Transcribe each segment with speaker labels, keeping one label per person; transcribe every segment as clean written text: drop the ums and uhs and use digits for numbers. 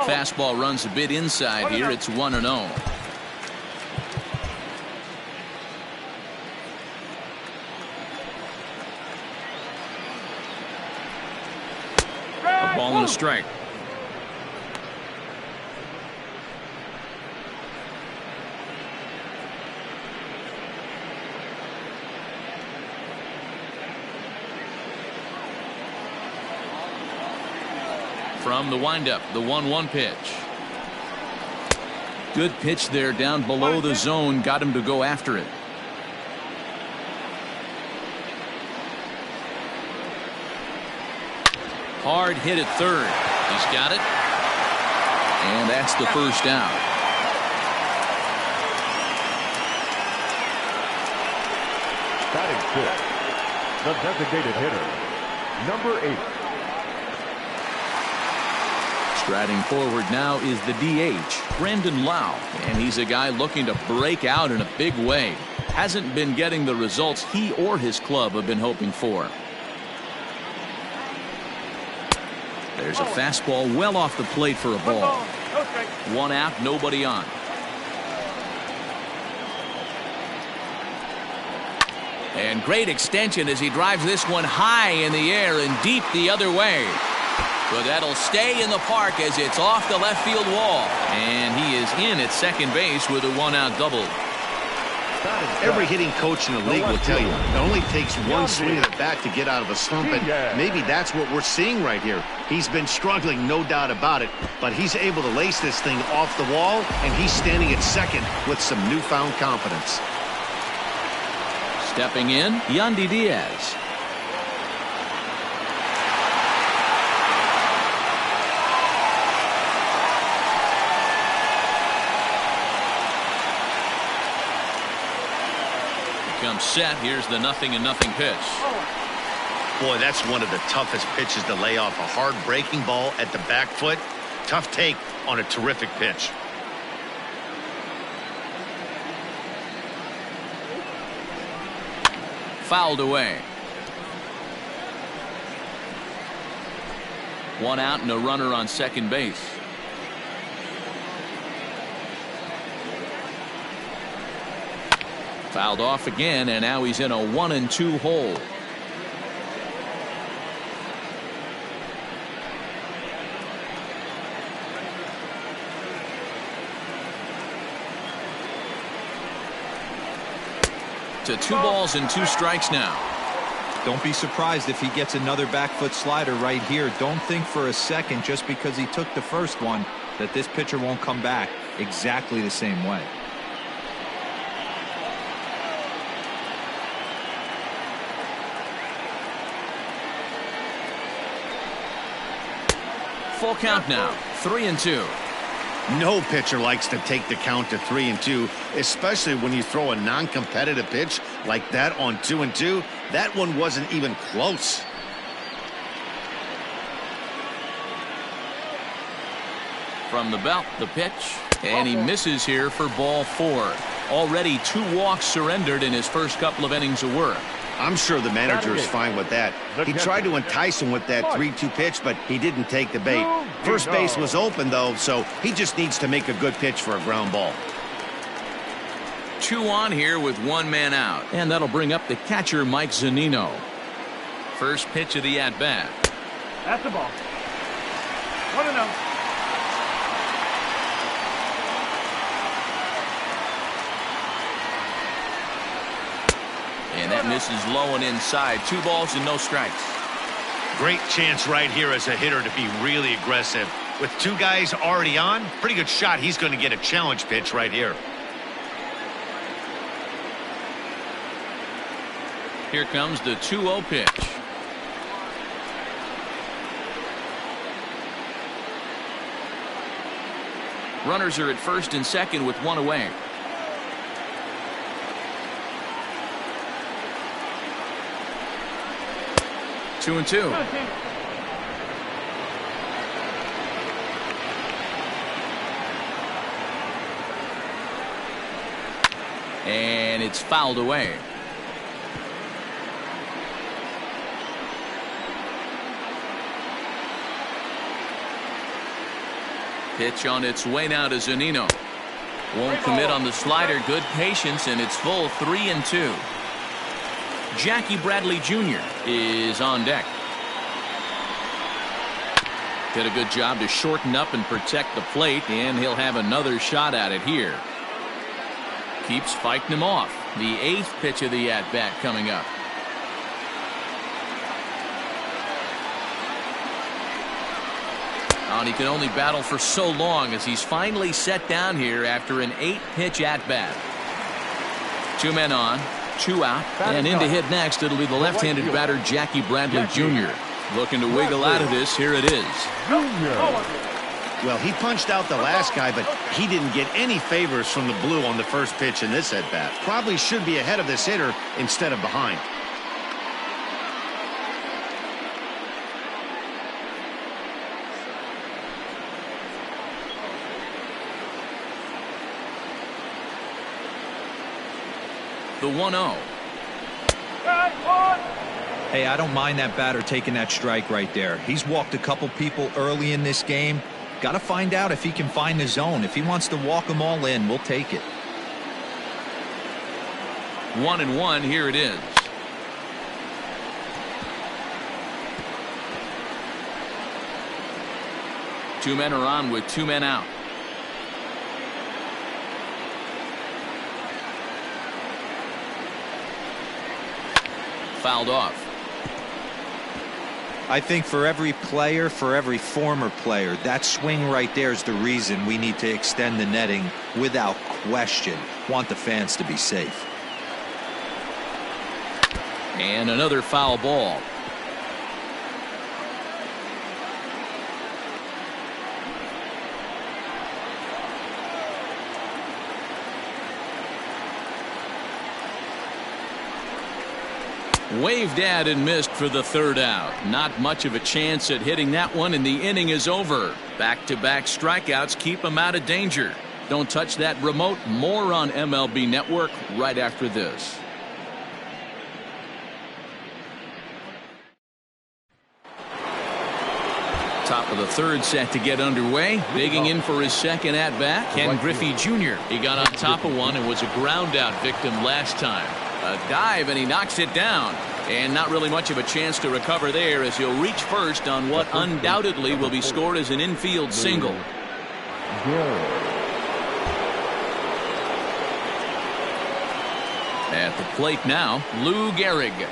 Speaker 1: Fastball runs a bit inside here. It's 1-0. A ball and a strike. From the windup, the 1-1 pitch. Good pitch there down below the zone. Got him to go after it. Hard hit at third. He's got it. And that's the first out.
Speaker 2: Batting fifth, the designated hitter, number 8.
Speaker 1: Striding forward now is the DH, Brandon Lau, and he's a guy looking to break out in a big way. Hasn't been getting the results he or his club have been hoping for. There's a fastball well off the plate for a ball. One out, nobody on. And great extension as he drives this one high in the air and deep the other way. But that'll stay in the park as it's off the left field wall. And he is in at second base with a one-out double.
Speaker 3: Every hitting coach in the league will tell you it only takes one swing of the bat to get out of a slump, and maybe that's what we're seeing right here. He's been struggling, no doubt about it, but he's able to lace this thing off the wall, and he's standing at second with some newfound confidence.
Speaker 1: Stepping in, Yandy Diaz. Comes set. Here's the 0-0 pitch.
Speaker 3: Boy, that's one of the toughest pitches to lay off. A hard breaking ball at the back foot. Tough take on a terrific pitch.
Speaker 1: Fouled away. One out and a runner on second base. Fouled off again, and now he's in a 1-2 hole. To 2 balls and 2 strikes now.
Speaker 4: Don't be surprised if he gets another back foot slider right here. Don't think for a second, just because he took the first one, that this pitcher won't come back exactly the same way.
Speaker 1: Full count now, 3-2.
Speaker 3: No pitcher likes to take the count to 3-2, especially when you throw a non-competitive pitch like that on 2-2. That one wasn't even close.
Speaker 1: From the belt, the pitch, and he misses here for ball 4. Already 2 walks surrendered in his first couple of innings of work.
Speaker 3: I'm sure the manager is fine with that. He tried to entice him with that 3-2 pitch, but he didn't take the bait. First base was open, though, so he just needs to make a good pitch for a ground ball.
Speaker 1: 2 on here with 1 man out, and that'll bring up the catcher, Mike Zunino. First pitch of the at-bat.
Speaker 5: That's the ball. 1-0.
Speaker 1: And that misses low and inside. 2 balls and no strikes.
Speaker 3: Great chance right here as a hitter to be really aggressive. With 2 guys already on, pretty good shot. He's going to get a challenge pitch right here.
Speaker 1: Here comes the 2-0 pitch. Runners are at first and second with 1 away. Two and two. And it's fouled away. Pitch on its way now to Zunino. Won't commit on the slider. Good patience, and it's full 3-2. Jackie Bradley Jr. is on deck. Did a good job to shorten up and protect the plate, and he'll have another shot at it here. Keeps fighting him off. The 8th pitch of the at-bat coming up. And he can only battle for so long as he's finally set down here after an 8-pitch at-bat. 2 men on, 2 out, and in to hit next, it'll be the left-handed batter Jackie Bradley Jr. Looking to wiggle out of this. Here it is.
Speaker 3: Well, he punched out the last guy, but he didn't get any favors from the blue on the first pitch in this at-bat. Probably should be ahead of this hitter instead of behind.
Speaker 1: The 1-0.
Speaker 4: Hey, I don't mind that batter taking that strike right there. He's walked a couple people early in this game. Got to find out if he can find the zone. If he wants to walk them all in, we'll take it.
Speaker 1: 1-1. Here it is. Two men are on with 2 men out. Fouled off.
Speaker 4: I think for every player, for every former player, that swing right there is the reason we need to extend the netting without question. Want the fans to be safe.
Speaker 1: And another foul ball. Waved at and missed for the 3rd out. Not much of a chance at hitting that one, and the inning is over. Back-to-back strikeouts keep him out of danger. Don't touch that remote. More on MLB Network right after this. Top of the 3rd set to get underway. Digging in for his 2nd at-bat, Ken Griffey Jr. He got on top of one and was a ground-out victim last time. A dive, and he knocks it down. And not really much of a chance to recover there as he'll reach first on what undoubtedly will be scored as an infield single. At the plate now, Lou Gehrig.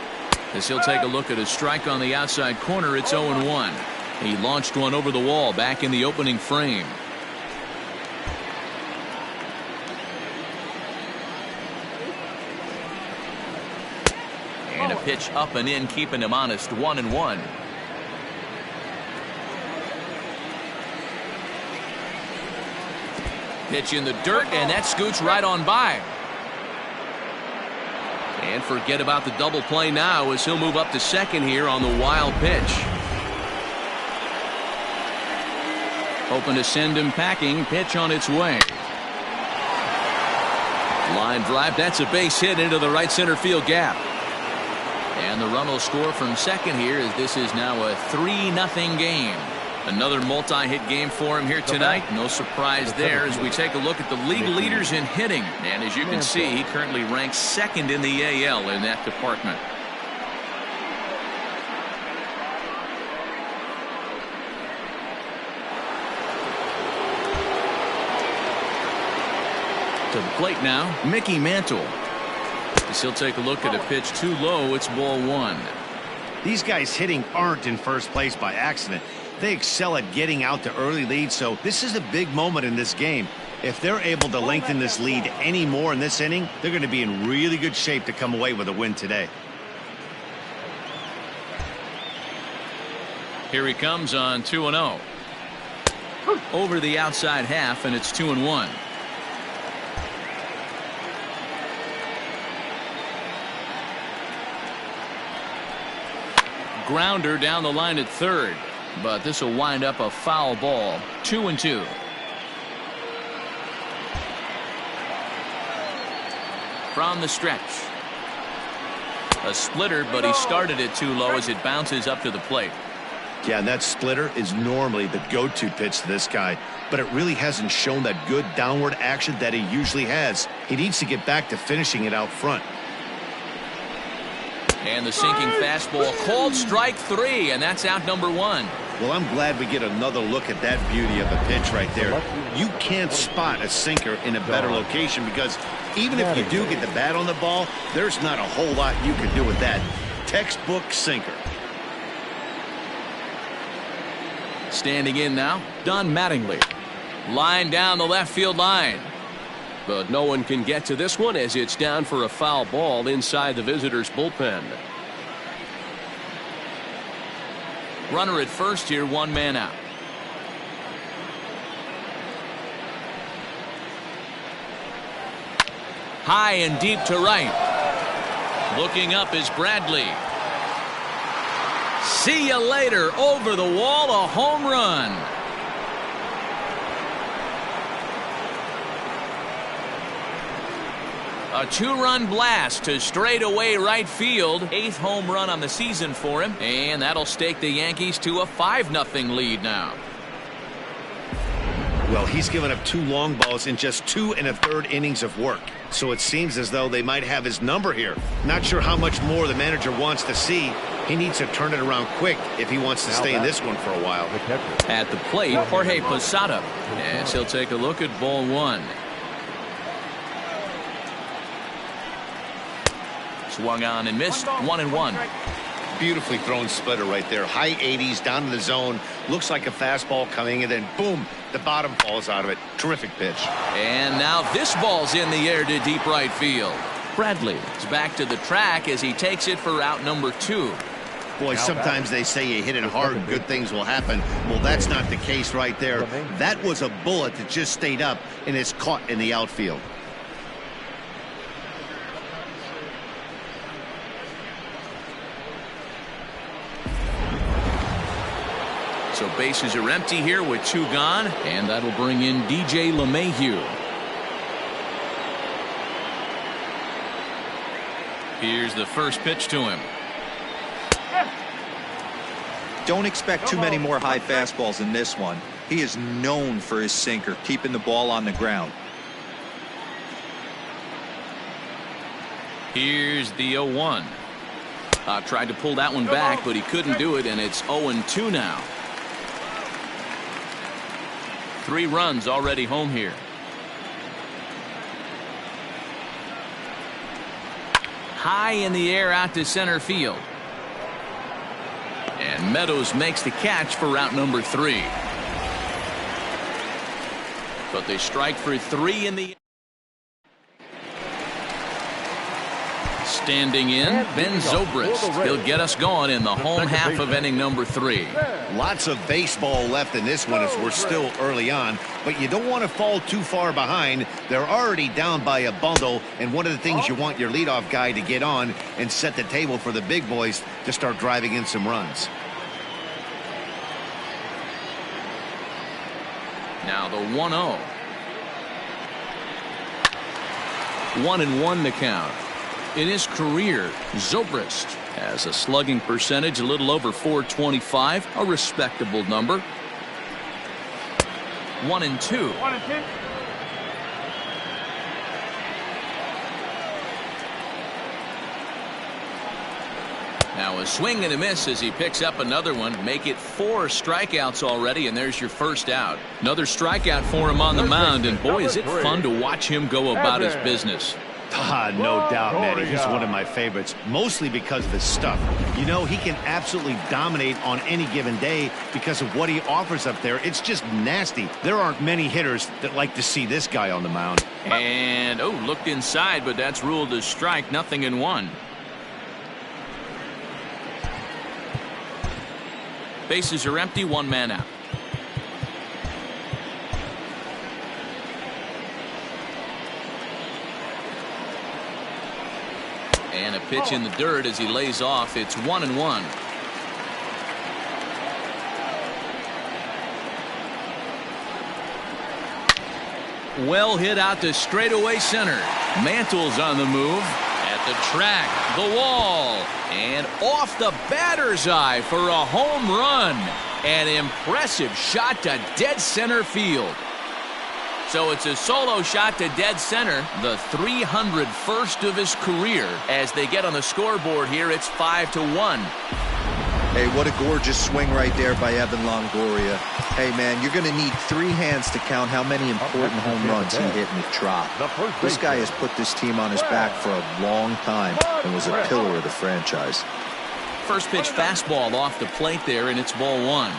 Speaker 1: As he'll take a look at a strike on the outside corner, it's 0-1. He launched one over the wall back in the opening frame. And a pitch up and in, keeping him honest. 1-1. Pitch in the dirt, and that scoots right on by. And forget about the double play now as he'll move up to 2nd here on the wild pitch. Hoping to send him packing. Pitch on its way. Line drive. That's a base hit into the right center field gap. And the run will score from 2nd here as this is now a 3-0 game. Another multi-hit game for him here tonight. No surprise there as we take a look at the league leaders in hitting. And as you can see, he currently ranks 2nd in the AL in that department. To the plate now, Mickey Mantle. As he'll take a look at a pitch too low, it's ball 1.
Speaker 3: These guys hitting aren't in first place by accident. They excel at getting out to early leads, so this is a big moment in this game. If they're able to lengthen this lead any more in this inning, they're going to be in really good shape to come away with a win today.
Speaker 1: Here he comes on 2-0. Over the outside half, and it's 2-1. Grounder down the line at 3rd, but this will wind up a foul ball. 2-2. From the stretch, a splitter, but he started it too low as it bounces up to the plate.
Speaker 3: Yeah, and that splitter is normally the go-to pitch to this guy, but it really hasn't shown that good downward action that he usually has. He needs to get back to finishing it out front.
Speaker 1: And the sinking fastball called strike 3, and that's out number 1.
Speaker 3: Well, I'm glad we get another look at that beauty of a pitch right there. You can't spot a sinker in a better location because even if you do get the bat on the ball, there's not a whole lot you can do with that. Textbook sinker.
Speaker 1: Standing in now, Don Mattingly. Line down the left field line.
Speaker 6: But no one can get to this one as it's down for a foul ball inside the visitors' bullpen.
Speaker 1: Runner at first here, 1 man out. High and deep to right. Looking up is Bradley. See you later. Over the wall, a home run. A 2-run blast to straightaway right field. 8th home run on the season for him. And that'll stake the Yankees to a 5-0 lead now.
Speaker 3: Well, he's given up 2 long balls in just 2 1/3 innings of work. So it seems as though they might have his number here. Not sure how much more the manager wants to see. He needs to turn it around quick if he wants to stay in this one for a while.
Speaker 1: At the plate, Jorge Posada. As he'll take a look at ball 1. Swung on and missed. 1-1.
Speaker 3: Beautifully thrown splitter right there. High 80s down to the zone. Looks like a fastball coming, and then boom, the bottom falls out of it. Terrific pitch.
Speaker 1: And now this ball's in the air to deep right field. Bradley is back to the track as he takes it for out number 2.
Speaker 3: Boy, sometimes they say you hit it hard and good things will happen. Well, that's not the case right there. That was a bullet that just stayed up and is caught in the outfield.
Speaker 1: So bases are empty here with 2 gone, and that'll bring in DJ LeMahieu. Here's the first pitch to him.
Speaker 4: Don't expect too many more high fastballs in this one. He is known for his sinker, keeping the ball on the ground.
Speaker 1: Here's the 0-1. Tried to pull that one back, but he couldn't do it, and it's 0-2 now. 3 runs already home here. High in the air out to center field. And Meadows makes the catch for route number 3. But they strike for 3 in the. Standing in, Ben Zobrist. He'll get us going in the home half of inning number 3.
Speaker 3: Lots of baseball left in this one as we're still early on, but you don't want to fall too far behind. They're already down by a bundle, and one of the things you want your leadoff guy to get on and set the table for the big boys to start driving in some runs.
Speaker 1: Now the 1-0. 1-1 to count. In his career, Zobrist has a slugging percentage a little over .425, a respectable number. 1-2.
Speaker 5: 1-2.
Speaker 1: Now a swing and a miss as he picks up another one. Make it 4 strikeouts already, and there's your first out. Another strikeout for him on the mound, and boy, is it fun to watch him go about his business.
Speaker 3: No doubt, Manny. He's one of my favorites, mostly because of his stuff. You know, he can absolutely dominate on any given day because of what he offers up there. It's just nasty. There aren't many hitters that like to see this guy on the mound.
Speaker 1: And, looked inside, but that's ruled a strike. 0-1. Bases are empty. 1 man out. And a pitch in the dirt as he lays off. It's 1-1. Well hit out to straightaway center. Mantle's on the move. At The track, the wall, and off the batter's eye for a home run. An impressive shot to dead center field. So it's a solo shot to dead center, the 301st of his career. As they get on the scoreboard here, it's 5-1.
Speaker 7: Hey, what a gorgeous swing right there by Evan Longoria. Hey, man, you're going to need 3 hands to count how many important home runs he hit in the Trop. This guy has put this team on his back for a long time and was a pillar of the franchise.
Speaker 1: First pitch fastball off the plate there, and it's ball 1.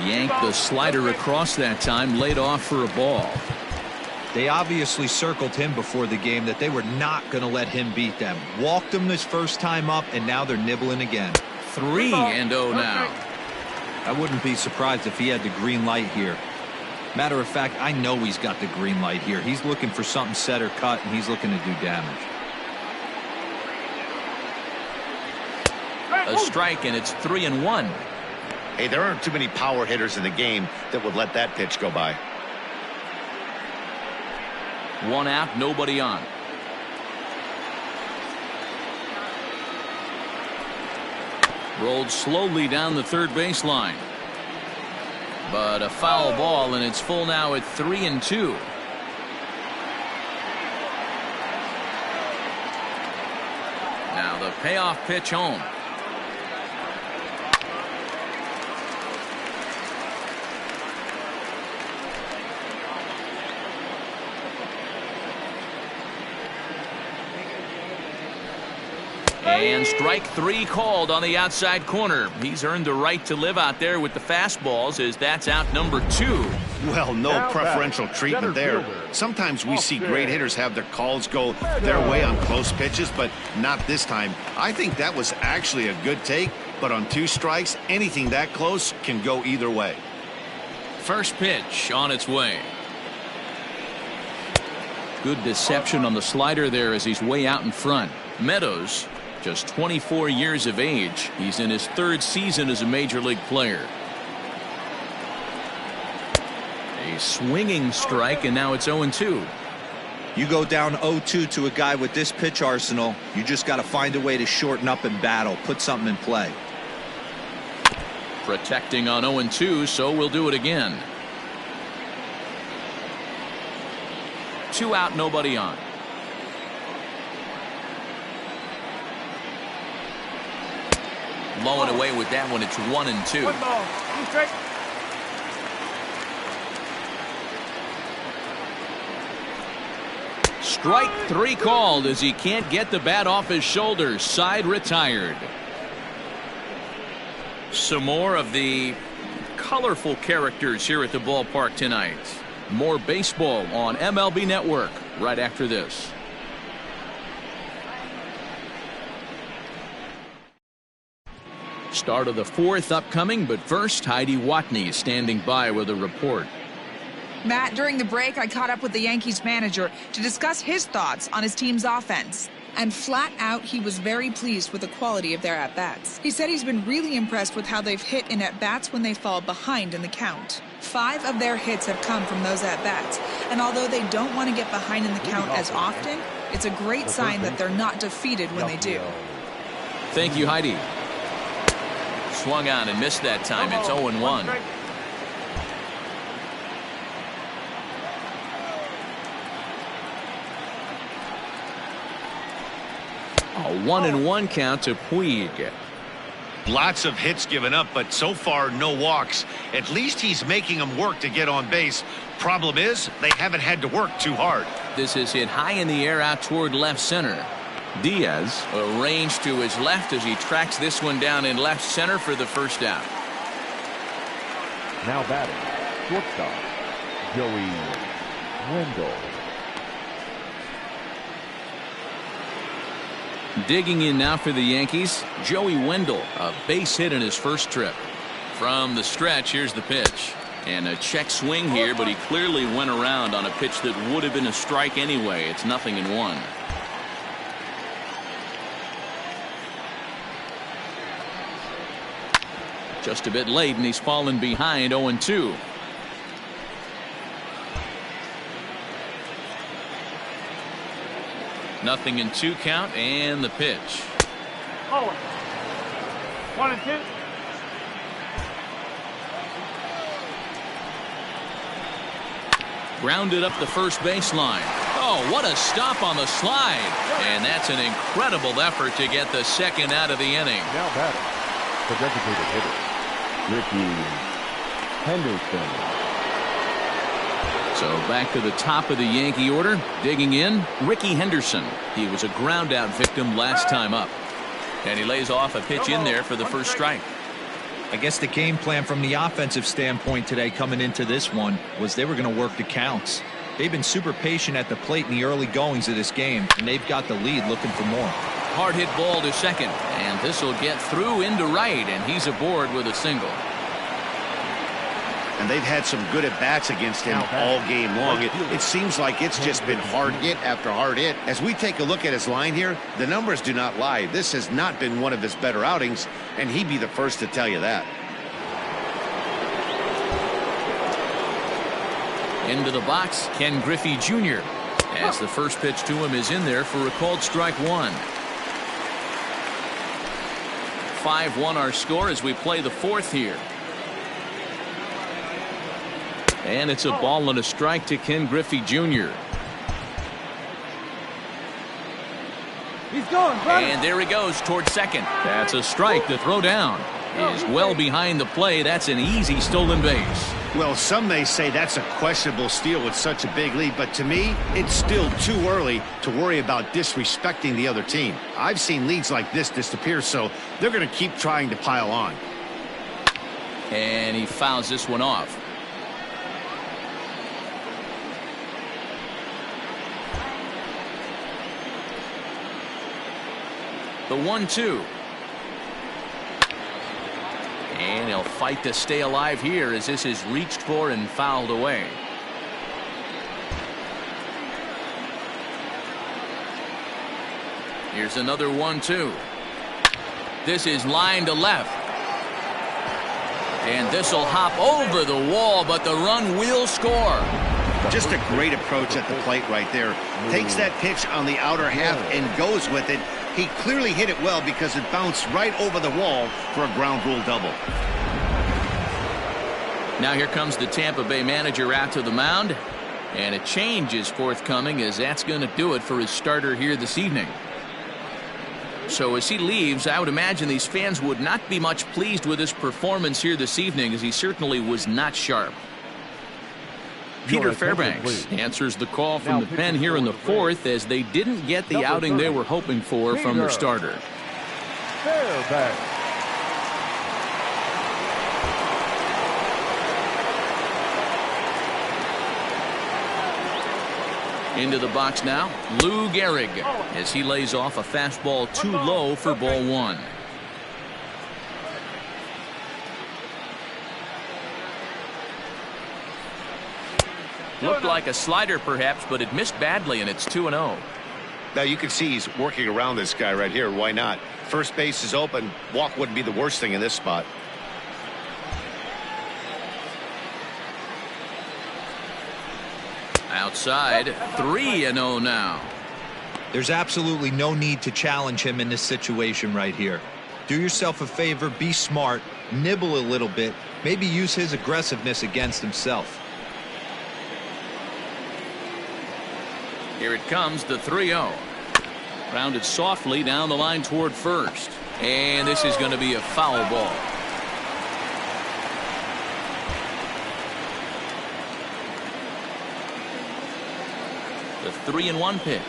Speaker 1: Yanked the slider across that time, laid off for a ball.
Speaker 4: They obviously circled him before the game that they were not going to let him beat them. Walked him this first time up, and now they're nibbling again.
Speaker 1: 3-0 now.
Speaker 4: I wouldn't be surprised if he had the green light here. Matter of fact, I know he's got the green light here. He's looking for something set or cut, and he's looking to do damage.
Speaker 1: A strike, and it's 3-1.
Speaker 3: Hey, there aren't too many power hitters in the game that would let that pitch go by.
Speaker 1: 1 out, nobody on. Rolled slowly down the third baseline. But a foul ball, and it's full now at 3-2. Now the payoff pitch home. And strike 3 called on the outside corner. He's earned the right to live out there with the fastballs, as that's out number 2.
Speaker 3: Well, no preferential treatment there. Sometimes we see great hitters have their calls go their way on close pitches, but not this time. I think that was actually a good take, but on 2 strikes, anything that close can go either way.
Speaker 1: First pitch on its way. Good deception on the slider there as he's way out in front. Meadows, just 24 years of age. He's in his 3rd season as a major league player. A swinging strike, and now it's 0-2.
Speaker 7: You go down 0-2 to a guy with this pitch arsenal, you just got to find a way to shorten up and battle, put something in play.
Speaker 1: Protecting on 0-2, so we'll do it again. 2 out, nobody on. Low and away with that one. It's 1-2. Strike 3 called as he can't get the bat off his shoulders. Side retired. Some more of the colorful characters here at the ballpark tonight. More baseball on MLB Network right after this. Start of the 4th upcoming, but first, Heidi Watney is standing by with a report.
Speaker 8: Matt, during the break, I caught up with the Yankees manager to discuss his thoughts on his team's offense. And flat out, he was very pleased with the quality of their at-bats. He said he's been really impressed with how they've hit in at-bats when they fall behind in the count. 5 of their hits have come from those at-bats. And although they don't want to get behind in the count as often, it's a great sign that they're not defeated when they do.
Speaker 1: Thank you, Heidi. Swung on and missed that time. It's 0-1. A 1-1 count to Puig.
Speaker 3: Lots of hits given up, but so far no walks. At least he's making them work to get on base. Problem is, they haven't had to work too hard.
Speaker 1: This is hit high in the air out toward left center. Diaz arranged to his left as he tracks this one down in left center for the first out.
Speaker 2: Now batting, shortstop, Joey Wendell.
Speaker 1: Digging in now for the Yankees, Joey Wendell, a base hit in his first trip. From the stretch, here's the pitch. And a check swing here, but he clearly went around on a pitch that would have been a strike anyway. It's 0-1. Just a bit late, and he's fallen behind 0-2. 0-2 count and the pitch.
Speaker 5: Oh. 1-2.
Speaker 1: Grounded up the first baseline. Oh, what a stop on the slide. And that's an incredible effort to get the second out of the inning.
Speaker 2: Now batting, the designated hitter, Ricky Henderson.
Speaker 1: So back to the top of the Yankee order. Digging in, Ricky Henderson. He was a ground out victim last time up. And he lays off a pitch in there for the first strike.
Speaker 4: I guess the game plan from the offensive standpoint today coming into this one was they were going to work the counts. They've been super patient at the plate in the early goings of this game, and they've got the lead looking for more.
Speaker 1: Hard hit ball to second, and this will get through into right, and he's aboard with a single.
Speaker 3: And they've had some good at-bats against him all game long. It seems like it's just been hard hit after hard hit. As we take a look at his line here, the numbers do not lie. This has not been one of his better outings, and he'd be the first to tell you that.
Speaker 1: Into the box, Ken Griffey Jr. as the first pitch to him is in there for a called strike one. 5-1 our score as we play the fourth here. And it's a ball and a strike to Ken Griffey Jr.
Speaker 5: He's going, brother.
Speaker 1: And there he goes towards second. That's a strike. The throw down is well behind the play. That's an easy stolen base.
Speaker 3: Well, some may say that's a questionable steal with such a big lead, but to me, it's still too early to worry about disrespecting the other team. I've seen leads like this disappear, so they're going to keep trying to pile on.
Speaker 1: And he fouls this one off. The 1-2. And he'll fight to stay alive here as this is reached for and fouled away. Here's another 1-2. This is line to left. And this will hop over the wall, but the run will score.
Speaker 3: Just a great approach at the plate right there. Takes that pitch on the outer half and goes with it. He clearly hit it well because it bounced right over the wall for a ground rule double.
Speaker 1: Now here comes the Tampa Bay manager out to the mound. And a change is forthcoming as that's going to do it for his starter here this evening. So as he leaves, I would imagine these fans would not be much pleased with his performance here this evening, as he certainly was not sharp. Peter Fairbanks answers the call from the pen here in the fourth as they didn't get the outing they were hoping for from their starter.
Speaker 2: Fairbanks.
Speaker 1: Into the box now, Lou Gehrig as he lays off a fastball too low for ball one. Looked like a slider perhaps, but it missed badly, and it's 2-0.
Speaker 3: Now you can see he's working around this guy right here. Why not? First base is open. Walk wouldn't be the worst thing in this spot.
Speaker 1: Outside, 3-0 now.
Speaker 4: There's absolutely no need to challenge him in this situation right here. Do yourself a favor, be smart, nibble a little bit, maybe use his aggressiveness against himself.
Speaker 1: Here it comes, the 3-0. Rounded softly down the line toward first. And this is going to be a foul ball. The 3-1 pitch.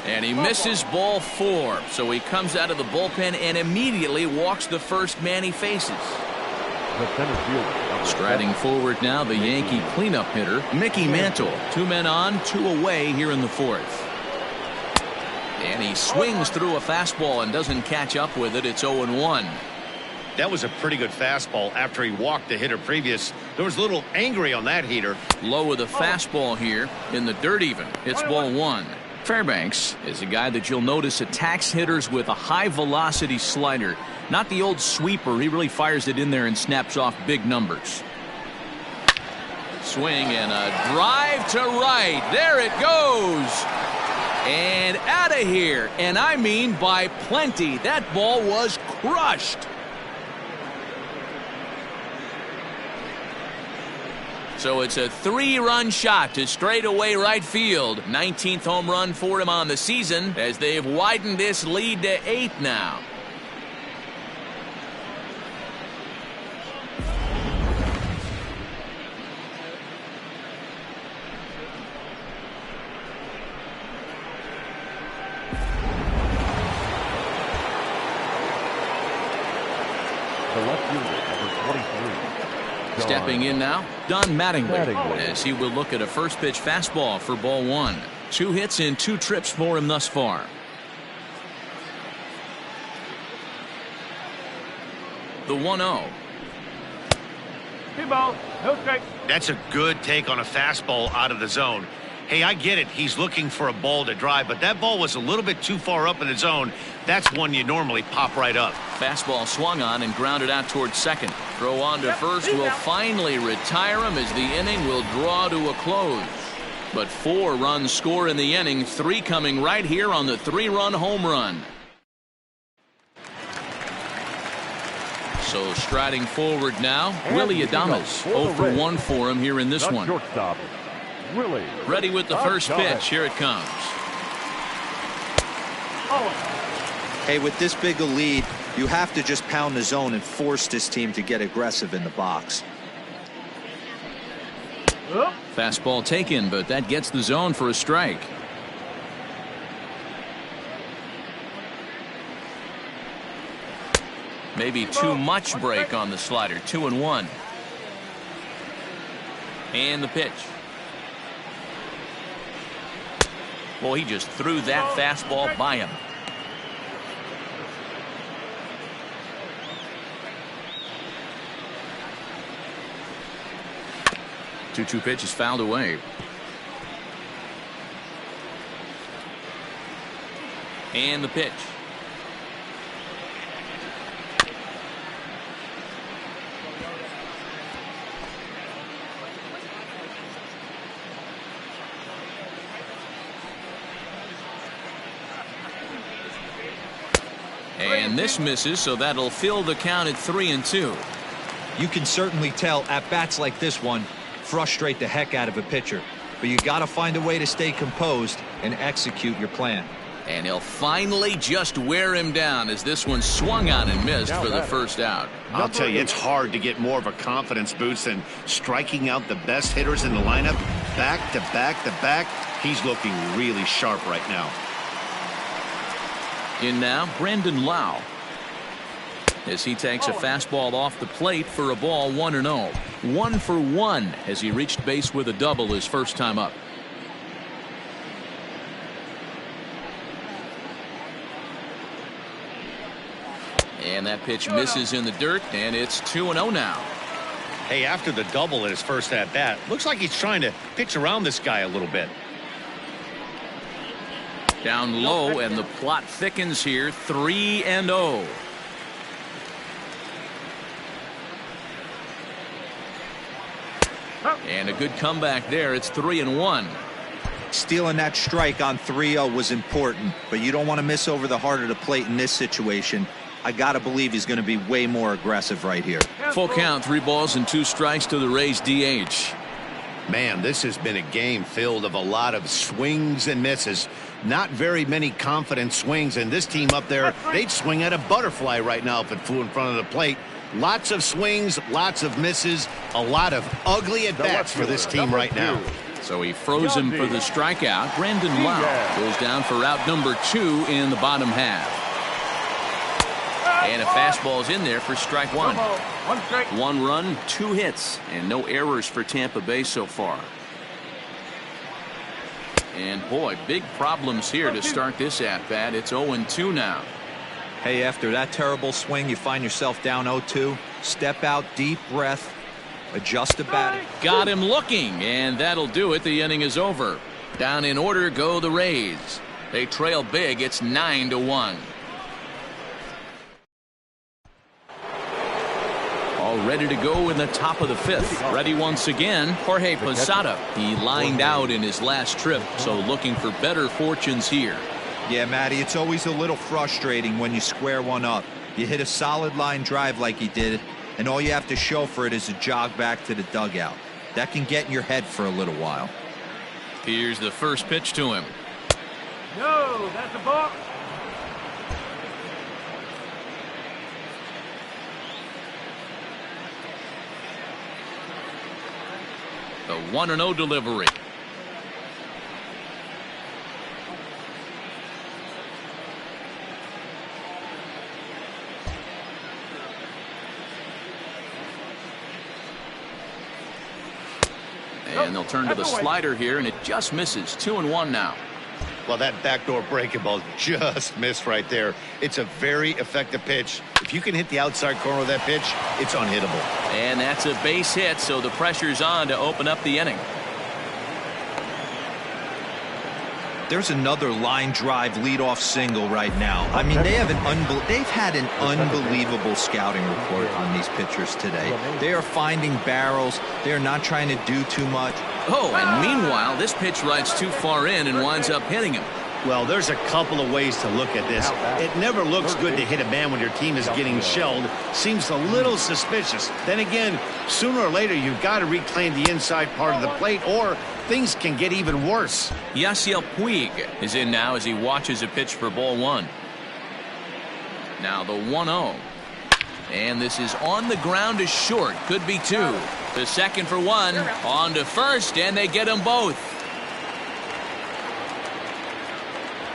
Speaker 1: And he misses ball four. So he comes out of the bullpen and immediately walks the first man he faces. Striding forward now, the Yankee cleanup hitter, Mickey Mantle. 2 men on, 2 away here in the fourth. And he swings through a fastball and doesn't catch up with it. It's 0-1.
Speaker 3: That was a pretty good fastball after he walked the hitter previous. There was a little angry on that heater.
Speaker 1: Low with a fastball here in the dirt even. It's ball one. Fairbanks is a guy that you'll notice attacks hitters with a high velocity slider. Not the old sweeper. He really fires it in there and snaps off big numbers. Swing and a drive to right. There it goes. And out of here. And I mean by plenty. That ball was crushed. So it's a 3-run shot to straightaway right field. 19th home run for him on the season as they've widened this lead to 8 now. Stepping in now, Don Mattingly, as he will look at a first pitch fastball for ball 1. 2 hits in 2 trips for him thus far. The 1-0.
Speaker 5: Hey, ball. No strike.
Speaker 3: That's a good take on a fastball out of the zone. Hey, I get it. He's looking for a ball to drive, but that ball was a little bit too far up in the zone. That's one you normally pop right up.
Speaker 1: Fastball swung on and grounded out towards second. Throw on to first will finally retire him as the inning will draw to a close. But 4 runs score in the inning, 3 coming right here on the 3-run home run. So striding forward now, Willie Adames. 0 for 1 for him here in this one. Ready with the first pitch. Here it comes.
Speaker 7: Hey, with this big a lead, you have to just pound the zone and force this team to get aggressive in the box.
Speaker 1: Fastball taken, but that gets the zone for a strike. Maybe too much break on the slider. 2-1. And the pitch. Well, he just threw that fastball by him. Two pitch is fouled away. And the pitch. And this misses, so that'll fill the count at 3-2.
Speaker 4: You can certainly tell at bats like this one frustrate the heck out of a pitcher, but you got to find a way to stay composed and execute your plan.
Speaker 1: And he'll finally just wear him down as this one swung on and missed for the first out.
Speaker 3: I'll tell you, it's hard to get more of a confidence boost than striking out the best hitters in the lineup back to back to back. He's looking really sharp right now.
Speaker 1: In now, Brandon Lau, as he takes a fastball off the plate for a ball. 1-0. 1 for 1 as he reached base with a double his first time up. And that pitch misses in the dirt, and it's 2-0 now.
Speaker 3: Hey, after the double at his first at bat, looks like he's trying to pitch around this guy a little bit.
Speaker 1: Down low, and the plot thickens here. 3-0. And a good comeback there. It's 3-1.
Speaker 7: Stealing that strike on 3-0 was important, but you don't want to miss over the heart of the plate in this situation. I got to believe he's going to be way more aggressive right here.
Speaker 1: Full count, 3 balls and 2 strikes to the Rays DH.
Speaker 3: Man, this has been a game filled of a lot of swings and misses. Not very many confident swings, and this team up there, they'd swing at a butterfly right now if it flew in front of the plate. Lots of swings, lots of misses, a lot of ugly at-bats for this team right now.
Speaker 1: So he froze him for the strikeout. Brandon Lau goes down for out number 2 in the bottom half. And a fastball's in there for strike 1. 1 run, 2 hits, and no errors for Tampa Bay so far. And boy, big problems here to start this at-bat. It's 0-2 now.
Speaker 4: Hey, after that terrible swing, you find yourself down 0-2. Step out, deep breath, adjust the bat.
Speaker 1: Got him looking, and that'll do it. The inning is over. Down in order go the Rays. They trail big. It's 9-1. All ready to go in the top of the 5th. Ready once again, Jorge Posada. He lined out in his last trip, so looking for better fortunes here.
Speaker 4: Yeah, Matty, it's always a little frustrating when you square one up. You hit a solid line drive like he did, and all you have to show for it is a jog back to the dugout. That can get in your head for a little while.
Speaker 1: Here's the first pitch to him.
Speaker 5: No, that's a ball.
Speaker 1: The 1-0 delivery. And they'll turn to the slider here, and it just misses. 2-1 now.
Speaker 3: Well, that backdoor breaking ball just missed right there. It's a very effective pitch. If you can hit the outside corner of that pitch, it's unhittable.
Speaker 1: And that's a base hit, so the pressure's on to open up the inning.
Speaker 4: There's another line drive leadoff single right now. I mean, they've had an unbelievable scouting report on these pitchers today. They are finding barrels. They are not trying to do too much.
Speaker 1: Oh, and meanwhile, this pitch rides too far in and winds up hitting him.
Speaker 3: Well, there's a couple of ways to look at this. It never looks good to hit a man when your team is getting shelled. Seems a little suspicious. Then again, sooner or later, you've got to reclaim the inside part of the plate, or things can get even worse.
Speaker 1: Yasiel Puig is in now as he watches a pitch for ball 1. Now the 1-0. And this is on the ground to short. Could be 2. The second for 1. On to first, and they get them both.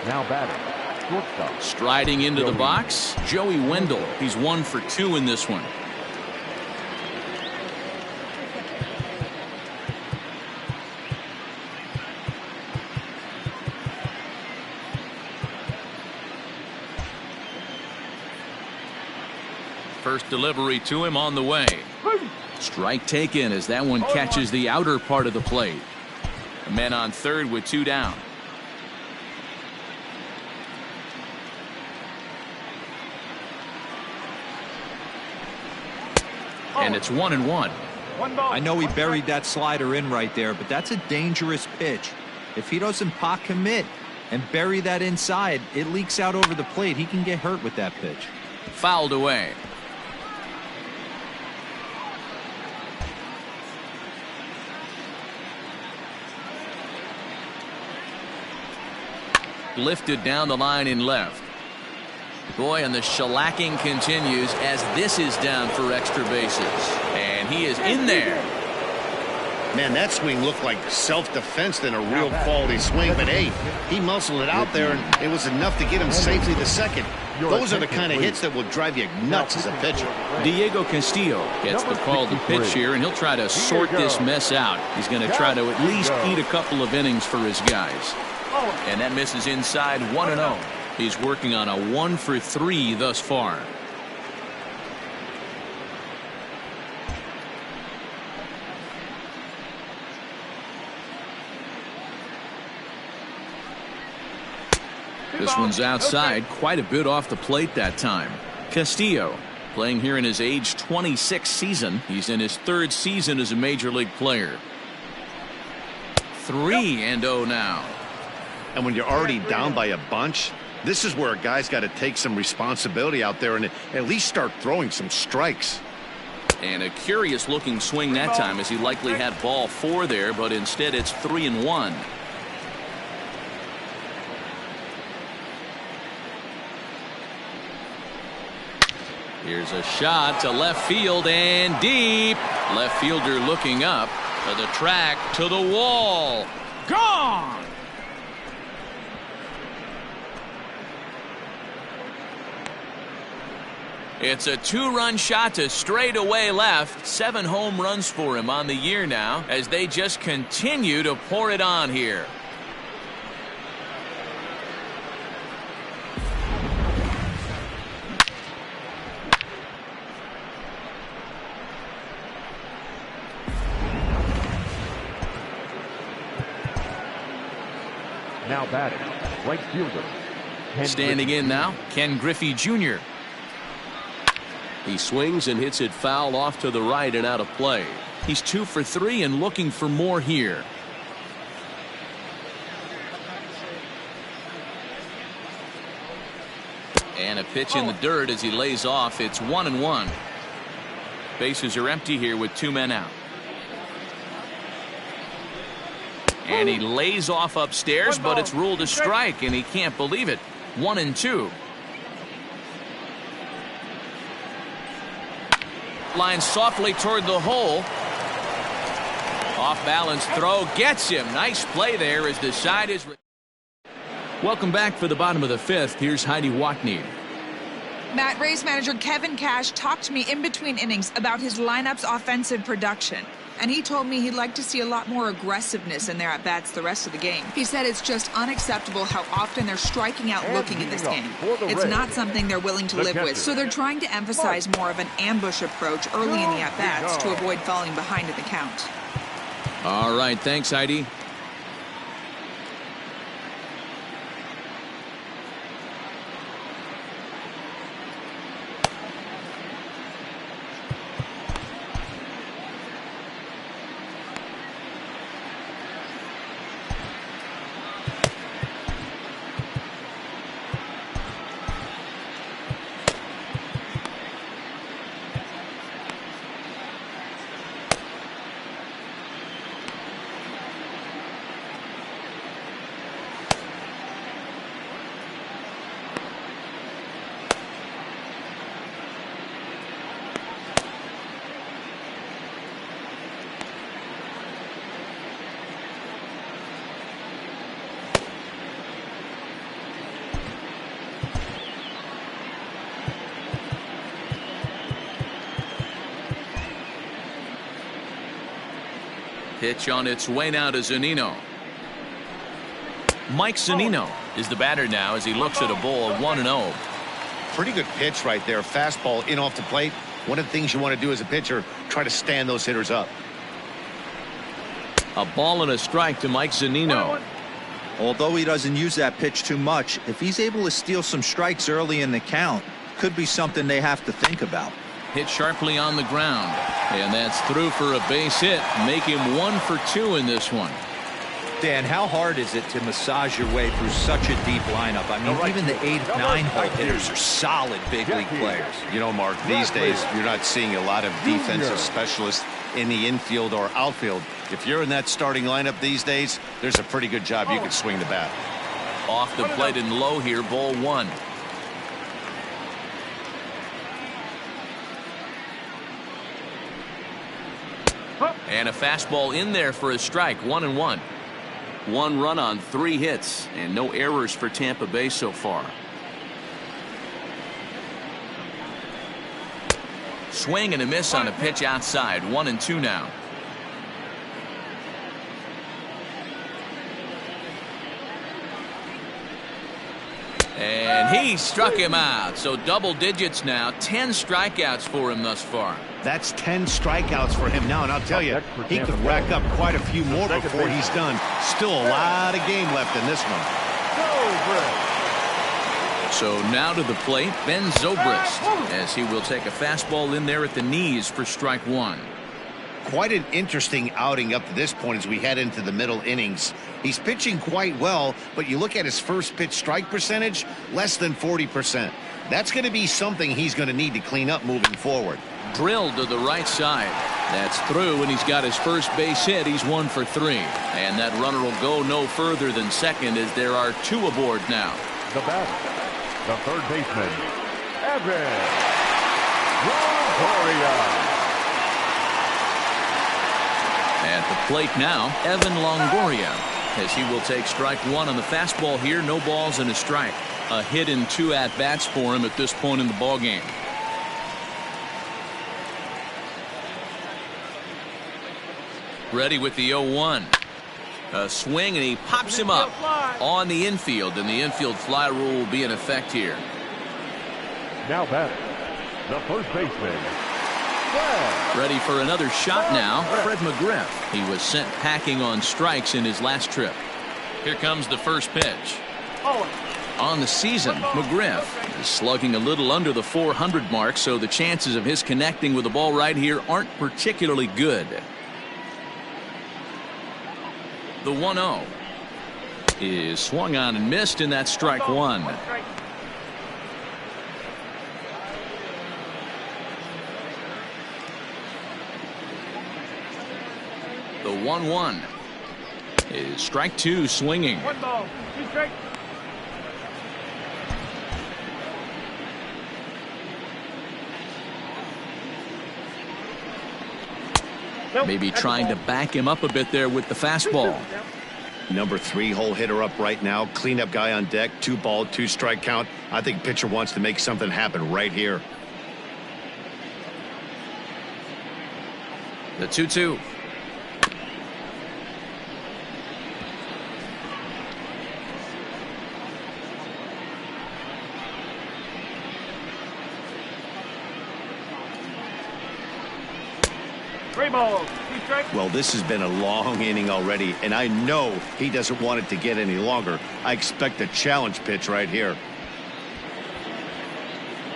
Speaker 2: Now batting, shortstop.
Speaker 1: Striding into the box, Joey Wendell. He's 1 for 2 in this one. First delivery to him on the way. Strike taken as that one catches the outer part of the plate. The men on third with 2 down. And it's 1-1.
Speaker 4: I know he buried that slider in right there, but that's a dangerous pitch. If he doesn't pot commit and bury that inside, it leaks out over the plate. He can get hurt with that pitch.
Speaker 1: Fouled away. Lifted down the line in left. Boy, and the shellacking continues as this is down for extra bases. And he is in there.
Speaker 3: Man, that swing looked like self-defense than a real quality swing. But, hey, he muscled it out there, and it was enough to get him safely to second. Those are the kind of hits that will drive you nuts as a pitcher.
Speaker 1: Diego Castillo gets the call to pitch here, and he'll try to sort this mess out. He's going to try to at least eat a couple of innings for his guys. And that misses inside. 1-0. He's working on a 1 for 3 thus far. This one's outside, quite a bit off the plate that time. Castillo playing here in his age 26 season. He's in his 3rd season as a major league player. 3-0 now.
Speaker 3: And when you're already down by a bunch, this is where a guy's got to take some responsibility out there and at least start throwing some strikes.
Speaker 1: And a curious looking swing that time, as he likely had ball 4 there, but instead it's 3-1. Here's a shot to left field and deep. Left fielder looking up to the track, to the wall. Gone! It's a 2-run shot to straightaway left. 7 home runs for him on the year now as they just continue to pour it on here.
Speaker 2: Now batting, right fielder.
Speaker 1: Standing in now, Ken Griffey Jr.
Speaker 6: He swings and hits it foul off to the right and out of play.
Speaker 1: He's 2 for 3 and looking for more here. And a pitch in the dirt as he lays off. It's 1-1. Bases are empty here with 2 men out. And he lays off upstairs, but it's ruled a strike, and he can't believe it. 1-2. Line softly toward the hole. Off balance throw gets him. Nice play there as the side is. Welcome back for the bottom of the 5th. Here's Heidi Watney.
Speaker 8: Matt, Rays manager Kevin Cash talked to me in between innings about his lineup's offensive production. And he told me he'd like to see a lot more aggressiveness in their at-bats the rest of the game. He said it's just unacceptable how often they're striking out looking in this game. It's not something they're willing to live with, so they're trying to emphasize more of an ambush approach early in the at-bats to avoid falling behind in the count.
Speaker 1: All right, thanks, Heidi. Pitch on its way now to Zunino. Mike Zunino is the batter now as he looks at a ball 1-0.
Speaker 3: Pretty good pitch right there. Fastball in off the plate. One of the things you want to do as a pitcher, try to stand those hitters up.
Speaker 1: A ball and a strike to Mike Zunino.
Speaker 7: Although he doesn't use that pitch too much, if he's able to steal some strikes early in the count, could be something they have to think about.
Speaker 1: Hit sharply on the ground, and that's through for a base hit. Make him 1 for 2 in this one.
Speaker 4: Dan, how hard is it to massage your way through such a deep lineup? I mean, even the 8-9 hole hitters are solid big league players.
Speaker 3: You know, Mark, these days you're not seeing a lot of defensive specialists in the infield or outfield. If you're in that starting lineup these days, there's a pretty good job you can swing the bat.
Speaker 1: Off the plate and low here, ball 1. And a fastball in there for a strike. 1-1. 1 run on 3 hits and no errors for Tampa Bay so far. Swing and a miss on a pitch outside. 1-2 now. And he struck him out. So double digits now. 10 strikeouts for him thus far.
Speaker 3: That's 10 strikeouts for him now, and I'll tell you, he could rack up quite a few more before he's done. Still a lot of game left in this one.
Speaker 1: So now to the plate, Ben Zobrist, as he will take a fastball in there at the knees for strike 1.
Speaker 3: Quite an interesting outing up to this point as we head into the middle innings. He's pitching quite well, but you look at his first pitch strike percentage, less than 40%. That's going to be something he's going to need to clean up moving forward.
Speaker 1: Drilled to the right side. That's through, and he's got his first base hit. He's 1 for 3. And that runner will go no further than second as there are 2 aboard now.
Speaker 2: The batter, the third baseman, Evan Longoria.
Speaker 1: At the plate now, Evan Longoria, as he will take strike 1 on the fastball here. No balls and a strike. A hit in 2 at-bats for him at this point in the ballgame. Ready with the 0-1. A swing, and he pops him up on the infield, and the infield fly rule will be in effect here.
Speaker 2: Now batting, the first baseman,
Speaker 1: Ready for another shot now, Fred McGriff. He was sent packing on strikes in his last trip. Here comes the first pitch. On the season, McGriff is slugging a little under the 400 mark, so the chances of his connecting with the ball right here aren't particularly good. The 1-0 is swung on and missed, and that's strike one. The 1-1 is strike two, swinging.
Speaker 5: 1 ball, 2 strikes.
Speaker 1: Maybe trying to back him up a bit there with the fastball.
Speaker 3: Number 3 hole hitter up right now. Cleanup guy on deck. 2 ball, 2 strike count. I think pitcher wants to make something happen right here.
Speaker 1: The 2-2.
Speaker 3: Well, this has been a long inning already, and I know he doesn't want it to get any longer. I expect a challenge pitch right here.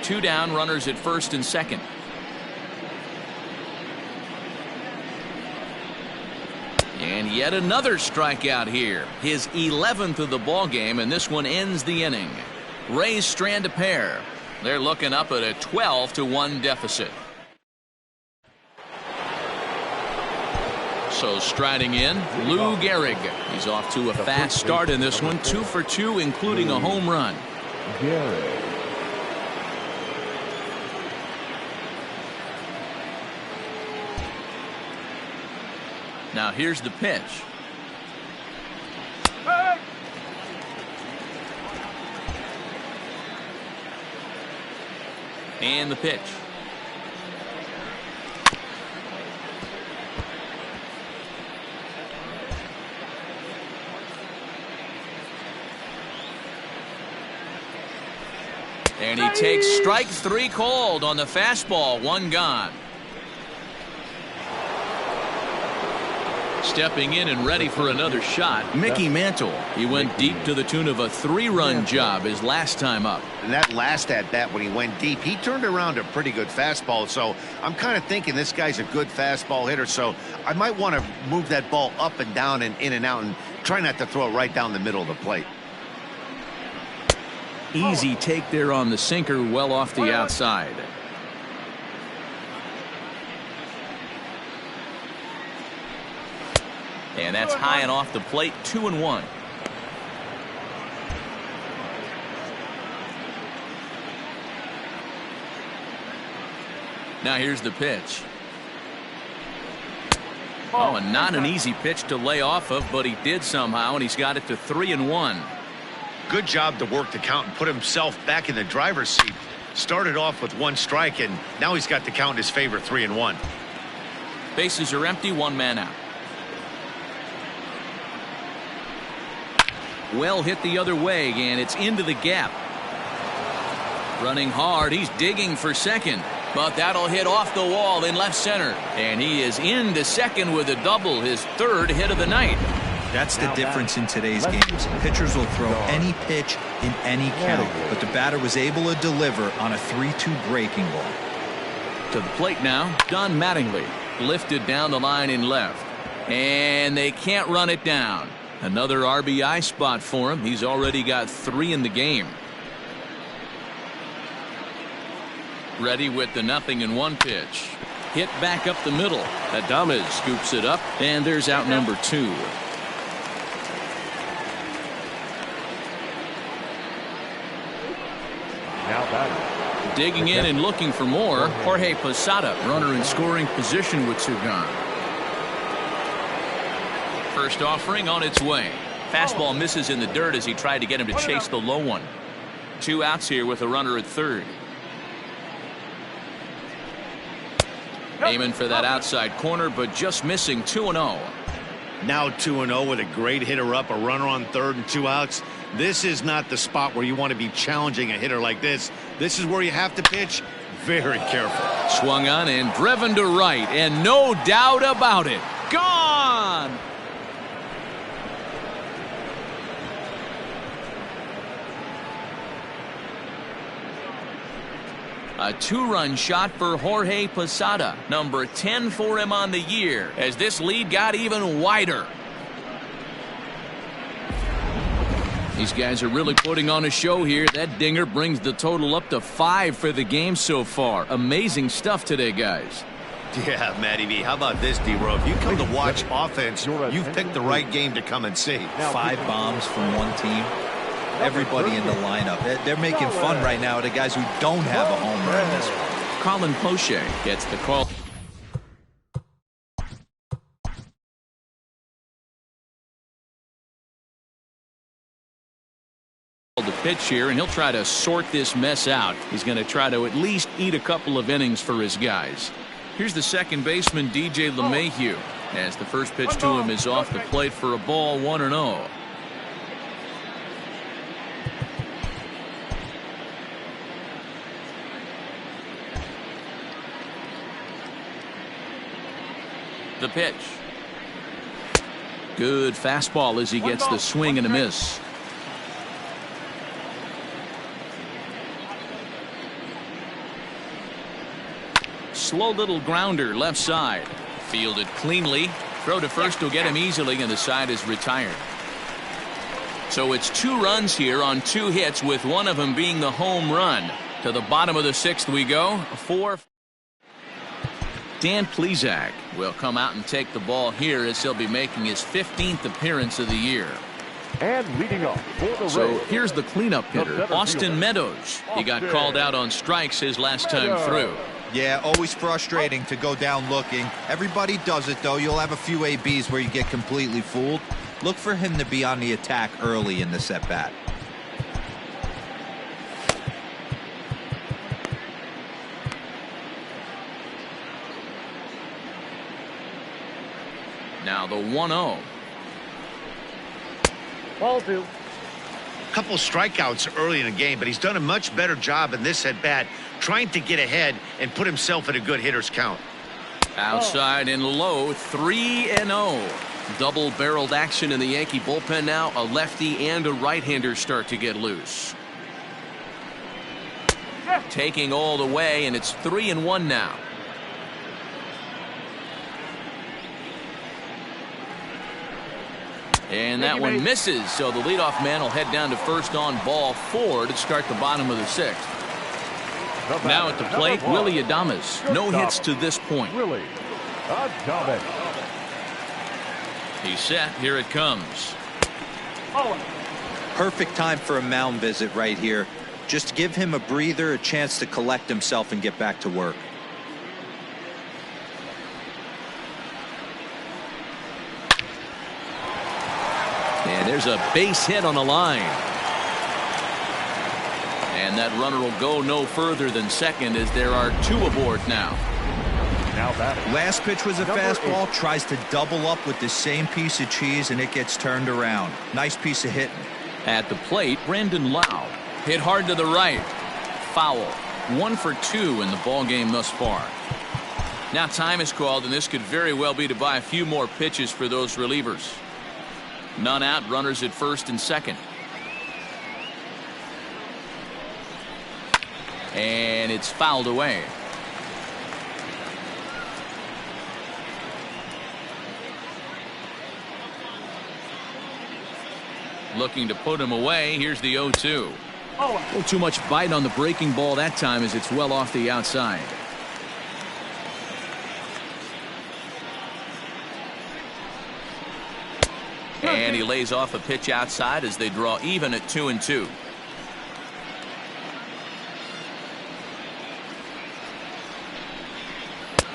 Speaker 1: 2 down, runners at first and second. And yet another strikeout here. His 11th of the ball game, and this one ends the inning. Rays strand a pair. They're looking up at a 12-1 deficit. So striding in, Lou Gehrig. He's off to a fast start in this one, 2 for 2, including a home run. Now here's the pitch. And the pitch. And he takes strike 3 called on the fastball. 1 gone. Stepping in and ready for another shot, Mickey Mantle. He went deep to the tune of a 3-run job his last time up.
Speaker 3: And that last at bat when he went deep, he turned around a pretty good fastball. So I'm kind of thinking this guy's a good fastball hitter. So I might want to move that ball up and down and in and out and try not to throw it right down the middle of the plate.
Speaker 1: Easy take there on the sinker, well off the outside. And that's high and off the plate, 2-1. Now here's the pitch. Oh, and not an easy pitch to lay off of, but he did somehow, and he's got it to 3-1.
Speaker 3: Good job to work the count and put himself back in the driver's seat. Started off with 1 strike, and now he's got the count in his favor, 3-1.
Speaker 1: Bases are empty, 1 man out. Well hit the other way, and it's into the gap. Running hard, he's digging for second, but that'll hit off the wall in left center. And he is into second with a double, his 3rd hit of the night.
Speaker 4: That's the difference in today's games. Pitchers will throw any pitch in any count, but the batter was able to deliver on a 3-2 breaking ball.
Speaker 1: To the plate now, Don Mattingly, lifted down the line in left. And they can't run it down. Another RBI spot for him. He's already got 3 in the game. Ready with the 0-1 pitch. Hit back up the middle. Adames scoops it up, and there's out number 2. Digging in and looking for more, Jorge Posada, runner in scoring position with 2 gone. First offering on its way. Fastball misses in the dirt as he tried to get him to chase the low one. 2 outs here with a runner at 3rd. Aiming for that outside corner, but just missing. 2-0.
Speaker 3: Now 2-0 with a great hitter up, a runner on 3rd and 2 outs. This is not the spot where you want to be challenging a hitter like this. This is where you have to pitch very careful.
Speaker 1: Swung on and driven to right, and no doubt about it. Gone! A 2-run shot for Jorge Posada, number 10 for him on the year, as this lead got even wider. These guys are really putting on a show here. That dinger brings the total up to 5 for the game so far. Amazing stuff today, guys.
Speaker 3: Yeah, Matty V. How about this, D-Row? If you come to watch offense, you've picked the right game to come and see.
Speaker 4: 5 bombs from one team. Everybody in the lineup. They're making fun right now of the guys who don't have a homer in this one.
Speaker 1: Colin Poche gets the call. The pitch here, and he'll try to sort this mess out. He's going to try to at least eat a couple of innings for his guys. Here's the second baseman, DJ LeMahieu, as the first pitch to him is off the plate for a ball, 1-0. The pitch. Good fastball as he gets the swing and a miss. Slow little grounder left side. Fielded cleanly. Throw to first will get him easily, and the side is retired. So it's 2 runs here on 2 hits, with one of them being the home run. To the bottom of the 6th we go. 4. Dan Plesac will come out and take the ball here, as he'll be making his 15th appearance of the year.
Speaker 2: And leading off for the
Speaker 1: So
Speaker 2: Rays,
Speaker 1: here's the cleanup hitter, Austin Meadows. He got called out on strikes his last time through.
Speaker 7: Yeah, always frustrating to go down looking. Everybody does it, though. You'll have a few ABs where you get completely fooled. Look for him to be on the attack early in this at-bat.
Speaker 1: Now the 1-0.
Speaker 5: Ball 2.
Speaker 3: Couple strikeouts early in the game, but he's done a much better job in this at-bat trying to get ahead and put himself at a good hitter's count.
Speaker 1: Outside and low, 3-0. Double-barreled action in the Yankee bullpen now. A lefty and a right-hander start to get loose. Taking all the way, and it's 3-1 now. And that one misses, so the leadoff man will head down to first on ball 4 to start the bottom of the 6th. Now at the plate, Willie Adames. No hits to this point.
Speaker 2: Willie Adames.
Speaker 1: He's set. Here it comes.
Speaker 7: Perfect time for a mound visit right here. Just give him a breather, a chance to collect himself and get back to work.
Speaker 1: And there's a base hit on the line. And that runner will go no further than second, as there are 2 aboard now.
Speaker 7: Last pitch was a fastball. Tries to double up with the same piece of cheese, and it gets turned around. Nice piece of hitting.
Speaker 1: At the plate, Brandon Lau. Hit hard to the right. Foul. 1 for 2 in the ball game thus far. Now time is called, and this could very well be to buy a few more pitches for those relievers. None out, runners at first and second. And it's fouled away. Looking to put him away. Here's the 0-2. A little too much bite on the breaking ball that time, as it's well off the outside. And he lays off a pitch outside as they draw even at 2-2.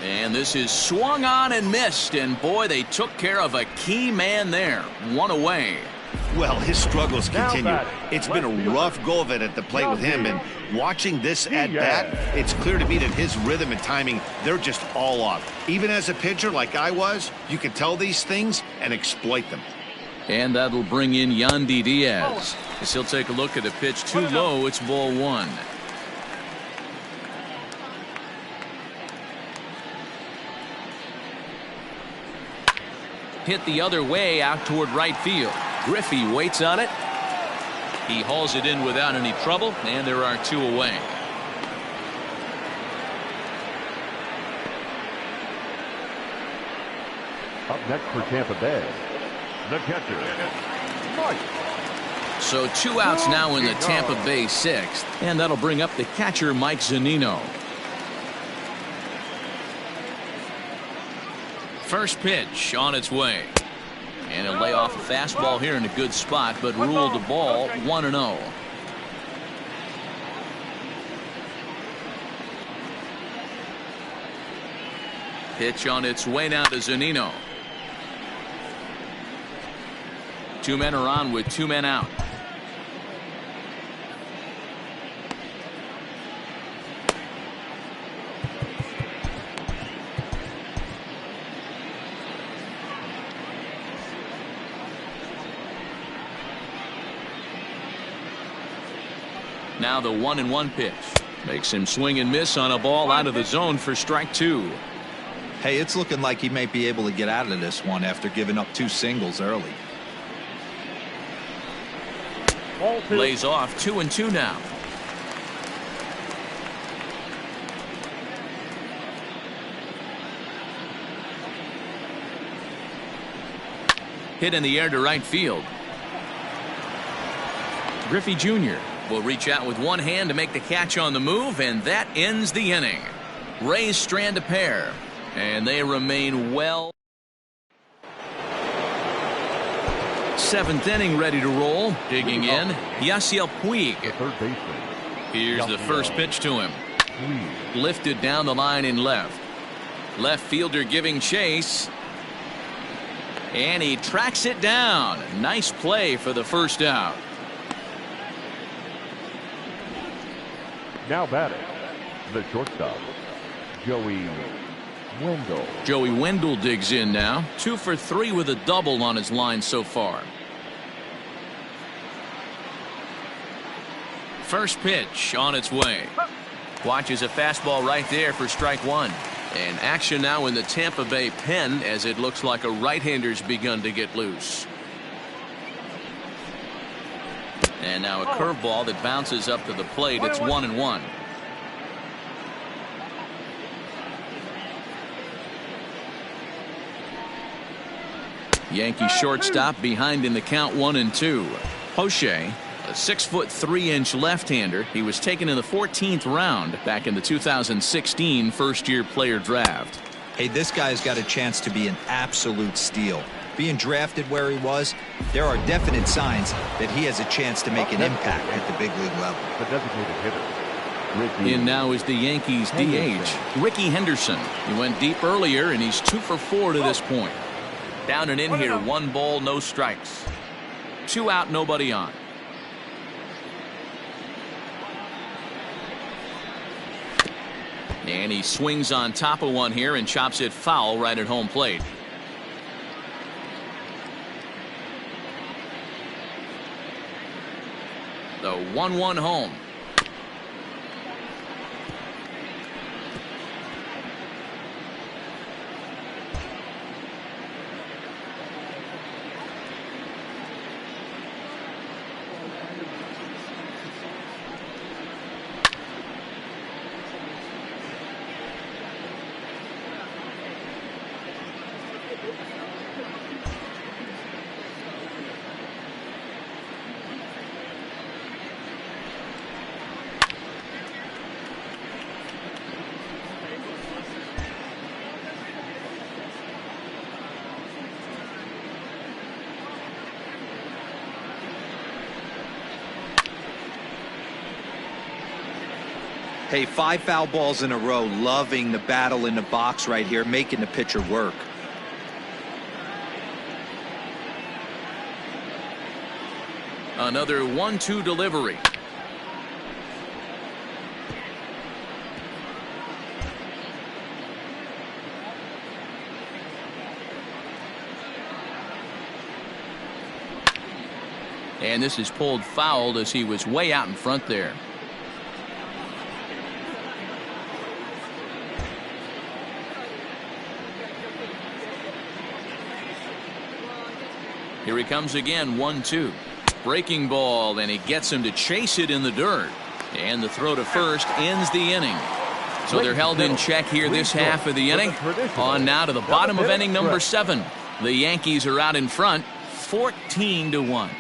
Speaker 1: And this is swung on and missed, and boy, they took care of a key man there. 1 away.
Speaker 3: Well, his struggles continue. It's been a rough go of it at the plate with him, and watching this at-bat, it's clear to me that his rhythm and timing, they're just all off. Even as a pitcher like I was, you can tell these things and exploit them.
Speaker 1: And that'll bring in Yandy Diaz. As he'll take a look at a pitch too low, it's ball 1. Hit the other way out toward right field. Griffey waits on it. He hauls it in without any trouble, and there are 2 away.
Speaker 2: Up next for Tampa Bay, the catcher, Mike.
Speaker 1: So 2 outs now in the Tampa Bay 6th, and that'll bring up the catcher Mike Zunino. First pitch on its way. And he'll lay off a fastball here in a good spot, but ruled the ball 1-0. Pitch on its way now to Zunino. 2 men are on with 2 men out. Now the 1-1 pitch makes him swing and miss on a ball out of the zone for strike 2.
Speaker 4: Hey, it's looking like he might be able to get out of this one after giving up 2 singles early.
Speaker 1: Lays off 2-2 now. Hit in the air to right field. Griffey Jr. will reach out with one hand to make the catch on the move, and that ends the inning. Rays strand a pair, and they remain well. 7th inning ready to roll. Digging in, Yasiel Puig.
Speaker 2: Third baseman.
Speaker 1: Here's the first pitch to him. Lifted down the line in left. Left fielder giving chase. And he tracks it down. Nice play for the first out.
Speaker 2: Now batting, the shortstop, Joey Wendell.
Speaker 1: Joey Wendell digs in now. 2 for 3 with a double on his line so far. First pitch on its way. Watches a fastball right there for strike 1. And action now in the Tampa Bay pen as it looks like a right-hander's begun to get loose. And now a curveball that bounces up to the plate. It's 1-1. Yankee shortstop behind in the count 1-2. Poche, a 6'3" left-hander. He was taken in the 14th round back in the 2016 first-year player draft.
Speaker 4: Hey, this guy's got a chance to be an absolute steal. Being drafted where he was, there are definite signs that he has a chance to make an impact at the big league level.
Speaker 2: The designated hitter.
Speaker 1: In now is the Yankees DH, Ricky Henderson. He went deep earlier, and he's 2 for 4 to this point. Down and in here, 1 ball, no strikes. 2 out, nobody on. And he swings on top of one here and chops it foul right at home plate. The 1-1 home.
Speaker 7: Hey, 5 foul balls in a row. Loving the battle in the box right here, making the pitcher work.
Speaker 1: Another 1-2 delivery. And this is pulled foul as he was way out in front there. Here he comes again, 1-2. Breaking ball, and he gets him to chase it in the dirt. And the throw to first ends the inning. So they're held in check here this half of the inning. On now to the bottom of inning number 7. The Yankees are out in front, 14-1.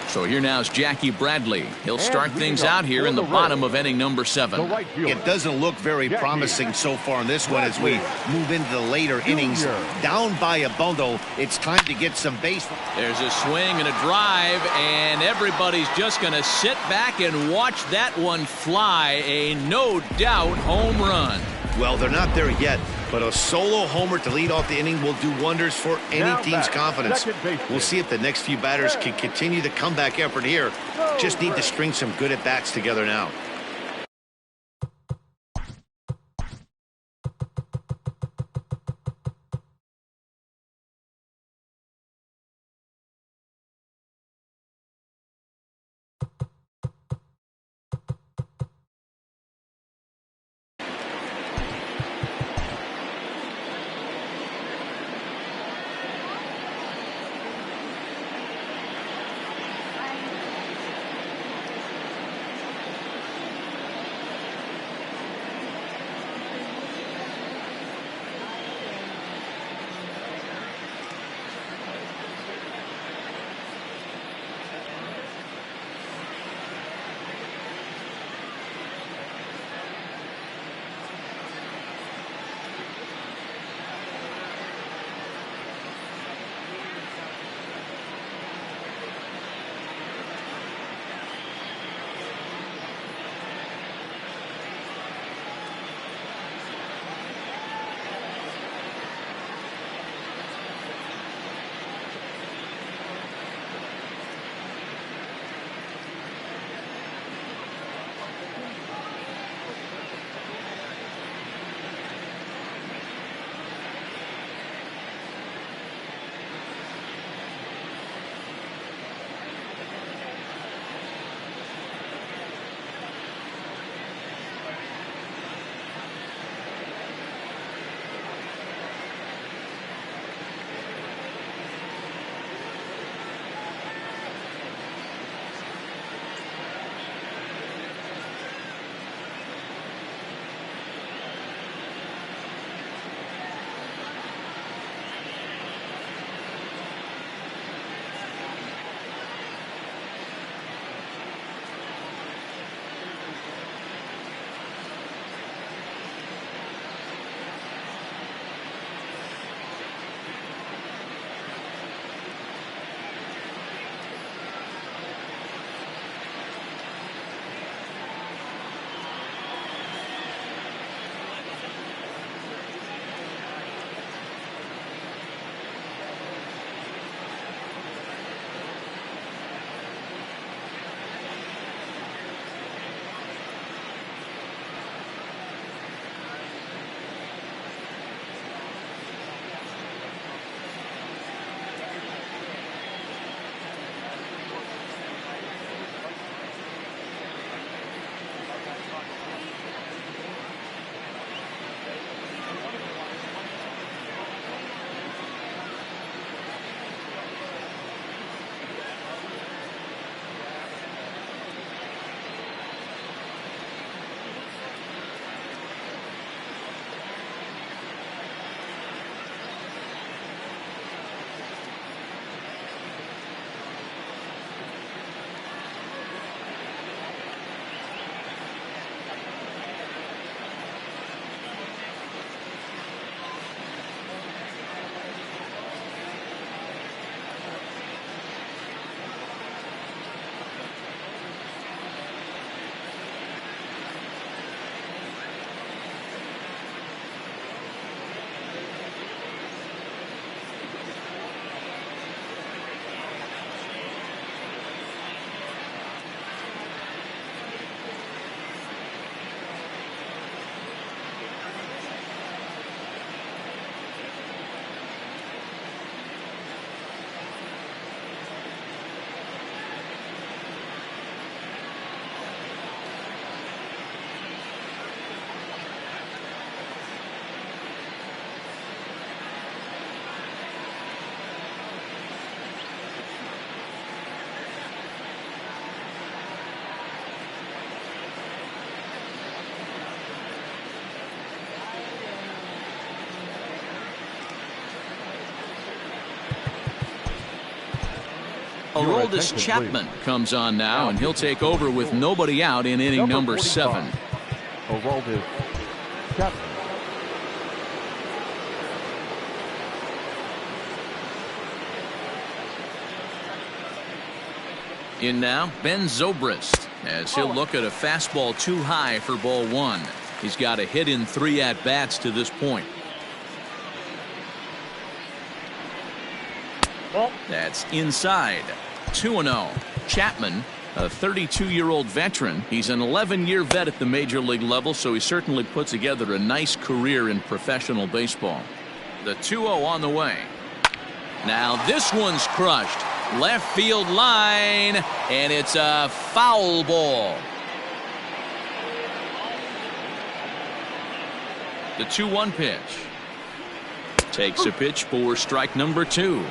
Speaker 1: So here now is Jackie Bradley. He'll start things out here in the bottom of inning number 7.
Speaker 3: It doesn't look very promising so far in this one as we move into the later innings. Down by a bundle, it's time to get some base.
Speaker 1: There's a swing and a drive, and everybody's just going to sit back and watch that one fly. A no-doubt home run.
Speaker 3: Well, they're not there yet, but a solo homer to lead off the inning will do wonders for any team's confidence. We'll see if the next few batters can continue the comeback effort here. Just need to string some good at-bats together now.
Speaker 1: Aroldis Chapman comes on now, and he'll take over with nobody out in inning number 7.
Speaker 2: Aroldis Chapman.
Speaker 1: In now, Ben Zobrist, as he'll look at a fastball too high for ball 1. He's got a hit in 3 at-bats to this point. That's inside. 2-0. Chapman, a 32-year-old veteran. He's an 11-year vet at the major league level, so he certainly put together a nice career in professional baseball. The 2-0 on the way. Now this one's crushed. Left field line, and it's a foul ball. The 2-1 pitch. Takes a pitch for strike number 2.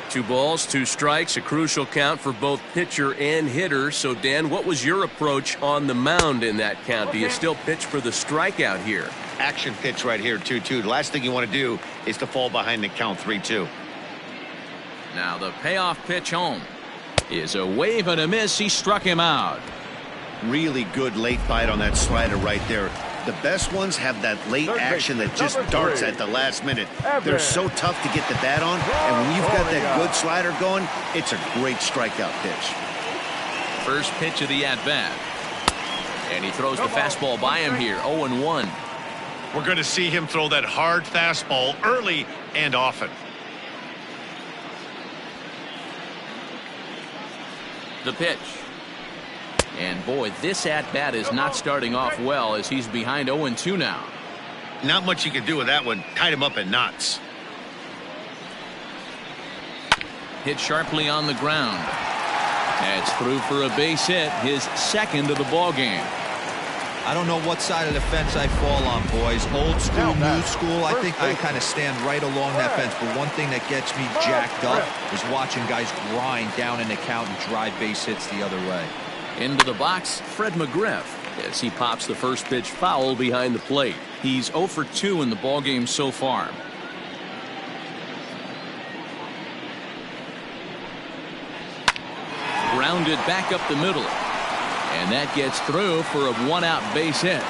Speaker 1: 2 balls, 2 strikes, a crucial count for both pitcher and hitter. So, Dan, what was your approach on the mound in that count? Do you still pitch for the strikeout here?
Speaker 3: Action pitch right here, 2-2. The last thing you want to do is to fall behind the count 3-2.
Speaker 1: Now the payoff pitch home is a wave and a miss. He struck him out.
Speaker 3: Really good late bite on that slider right there. The best ones have that late action that just darts at the last minute. They're so tough to get the bat on, and when you've got that good slider going, it's a great strikeout pitch.
Speaker 1: First pitch of the at-bat. And he throws the fastball by him here, 0-1.
Speaker 3: We're going to see him throw that hard fastball early and often.
Speaker 1: The pitch. And boy, this at-bat is not starting off well as he's behind 0-2 now.
Speaker 3: Not much you can do with that one. Tied him up in knots.
Speaker 1: Hit sharply on the ground. That's through for a base hit, his second of the ball game.
Speaker 4: I don't know what side of the fence I fall on, boys. Old school, new school. I think I kind of stand right along that fence. But one thing that gets me jacked up is watching guys grind down in the count and drive base hits the other way.
Speaker 1: Into the box, Fred McGriff, as he pops the first pitch foul behind the plate. He's 0 for 2 in the ballgame so far. Grounded back up the middle. And that gets through for a 1-out base hit.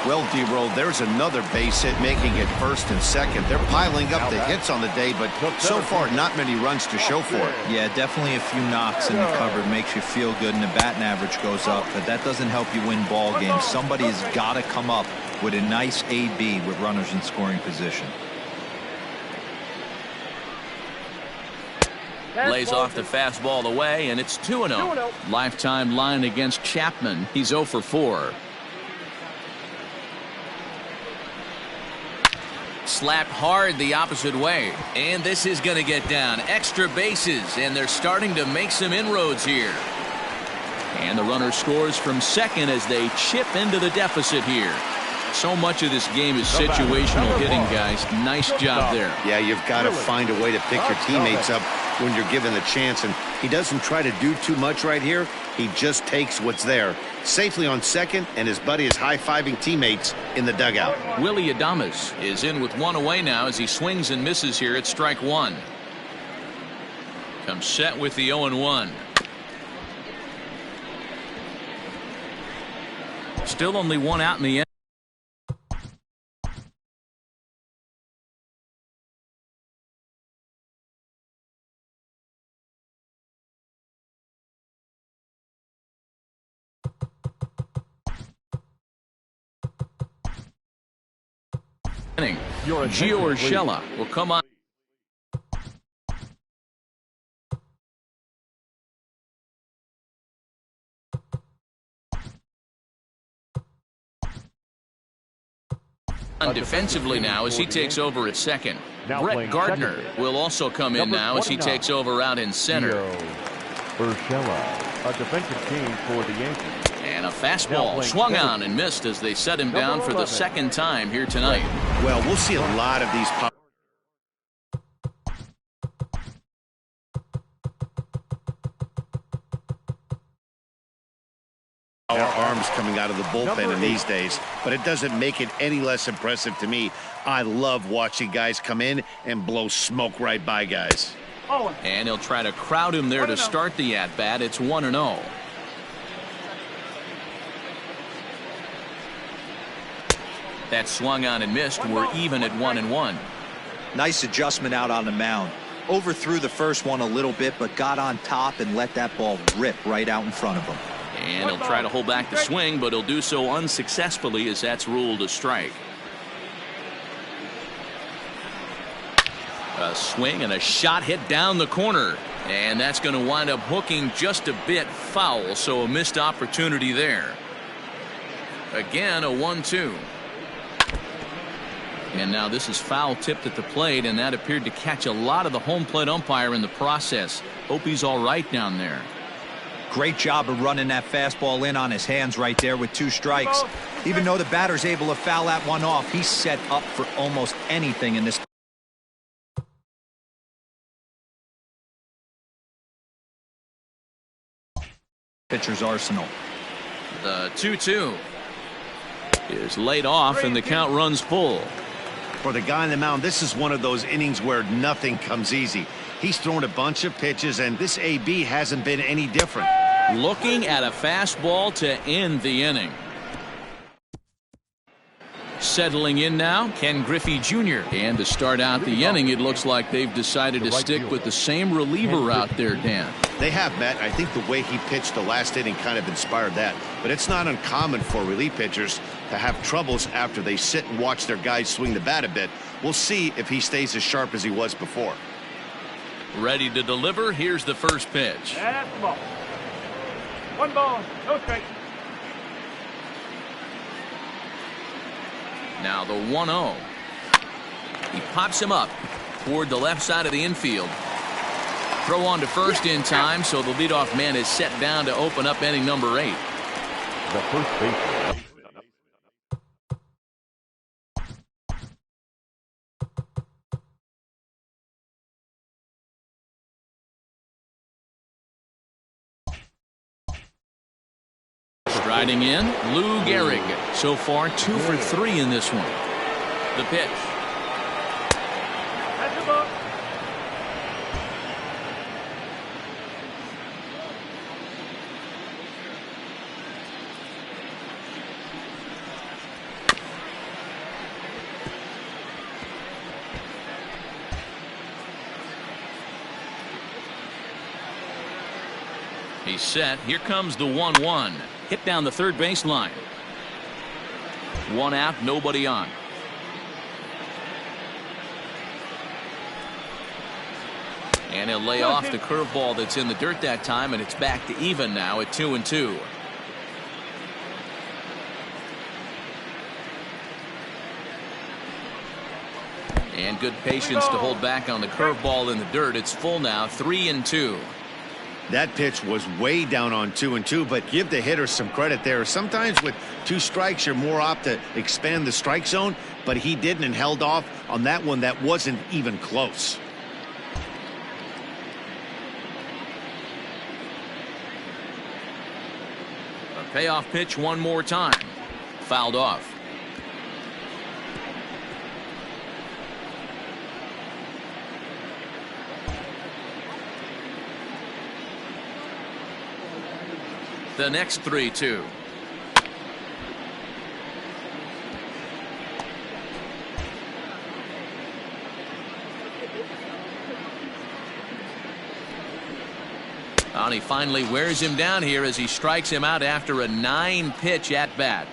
Speaker 3: Well, D-Roll, there's another base hit making it first and second. They're piling up the hits on the day, but so far not many runs to show for it.
Speaker 4: Yeah, definitely a few knocks in the cupboard makes you feel good, and the batting average goes up, but that doesn't help you win ball games. Somebody has got to come up with a nice AB with runners in scoring position.
Speaker 1: Lays off the fastball away, and it's 2-0. Lifetime line against Chapman. He's 0 for 4. Slapped hard the opposite way, and this is going to get down. Extra bases, and they're starting to make some inroads here. And the runner scores from second as they chip into the deficit here. So much of this game is situational hitting, guys. Nice job there.
Speaker 3: Yeah, you've got to find a way to pick your teammates up when you're given the chance, and he doesn't try to do too much right here. He just takes what's there. Safely on second, and his buddy is high-fiving teammates in the dugout.
Speaker 1: Willie Adames is in with 1 away now as he swings and misses here at strike 1. Comes set with the 0-1. Still only 1 out in the end. Gio Urshela will come on. Defensively now as he takes over at second. Brett Gardner will also come in now as he takes over out in center.
Speaker 2: Urshela, a defensive change for the Yankees.
Speaker 1: And a fastball swung on and missed as they set him down for the second time here tonight.
Speaker 3: Well, we'll see a lot of these power arms coming out of the bullpen in these days, but it doesn't make it any less impressive to me. I love watching guys come in and blow smoke right by guys.
Speaker 1: And he'll try to crowd him there to start the at-bat. It's 1-0. That swung on and missed. We're even at 1-1.
Speaker 7: Nice adjustment out on the mound. Overthrew the first one a little bit, but got on top and let that ball rip right out in front of him.
Speaker 1: And he'll try to hold back the swing, but he'll do so unsuccessfully as that's ruled a strike. A swing and a shot hit down the corner. And that's going to wind up hooking just a bit foul, so a missed opportunity there. Again, a 1-2. And now this is foul tipped at the plate, and that appeared to catch a lot of the home plate umpire in the process. Hope he's all right down there.
Speaker 4: Great job of running that fastball in on his hands right there with 2 strikes. Even though the batter's able to foul that one off, he's set up for almost anything in this. Pitcher's arsenal.
Speaker 1: The 2-2 is laid off, and the count runs full.
Speaker 3: For the guy on the mound, this is one of those innings where nothing comes easy. He's thrown a bunch of pitches, and this AB hasn't been any different.
Speaker 1: Looking at a fastball to end the inning. Settling in now, Ken Griffey Jr. And to start out the inning, it looks like they've decided to stick with the same reliever out there, Dan.
Speaker 3: They have, Matt. I think the way he pitched the last inning kind of inspired that. But it's not uncommon for relief pitchers to have troubles after they sit and watch their guys swing the bat a bit. We'll see if he stays as sharp as he was before.
Speaker 1: Ready to deliver. Here's the first pitch.
Speaker 5: That's the ball. 1 ball, no strike.
Speaker 1: Now the 1-0. He pops him up toward the left side of the infield. Throw on to first in time, so the leadoff man is set down to open up inning number 8.
Speaker 2: The first baseman.
Speaker 1: Striding in, Lou Gehrig. So far, 2 for 3 in this one. The pitch.
Speaker 5: That's the ball.
Speaker 1: He's set. Here comes the 1-1. Hit down the third baseline. 1 out, nobody on. And he'll lay off the curveball that's in the dirt that time, and it's back to even now at 2-2. And good patience to hold back on the curveball in the dirt. It's full now, 3-2.
Speaker 3: That pitch was way down on 2-2, but give the hitter some credit there. Sometimes with 2 strikes, you're more apt to expand the strike zone, but he didn't and held off on that one that wasn't even close.
Speaker 1: A payoff pitch one more time. Fouled off. The next 3-2. And he finally wears him down here as he strikes him out after a 9-pitch at bat.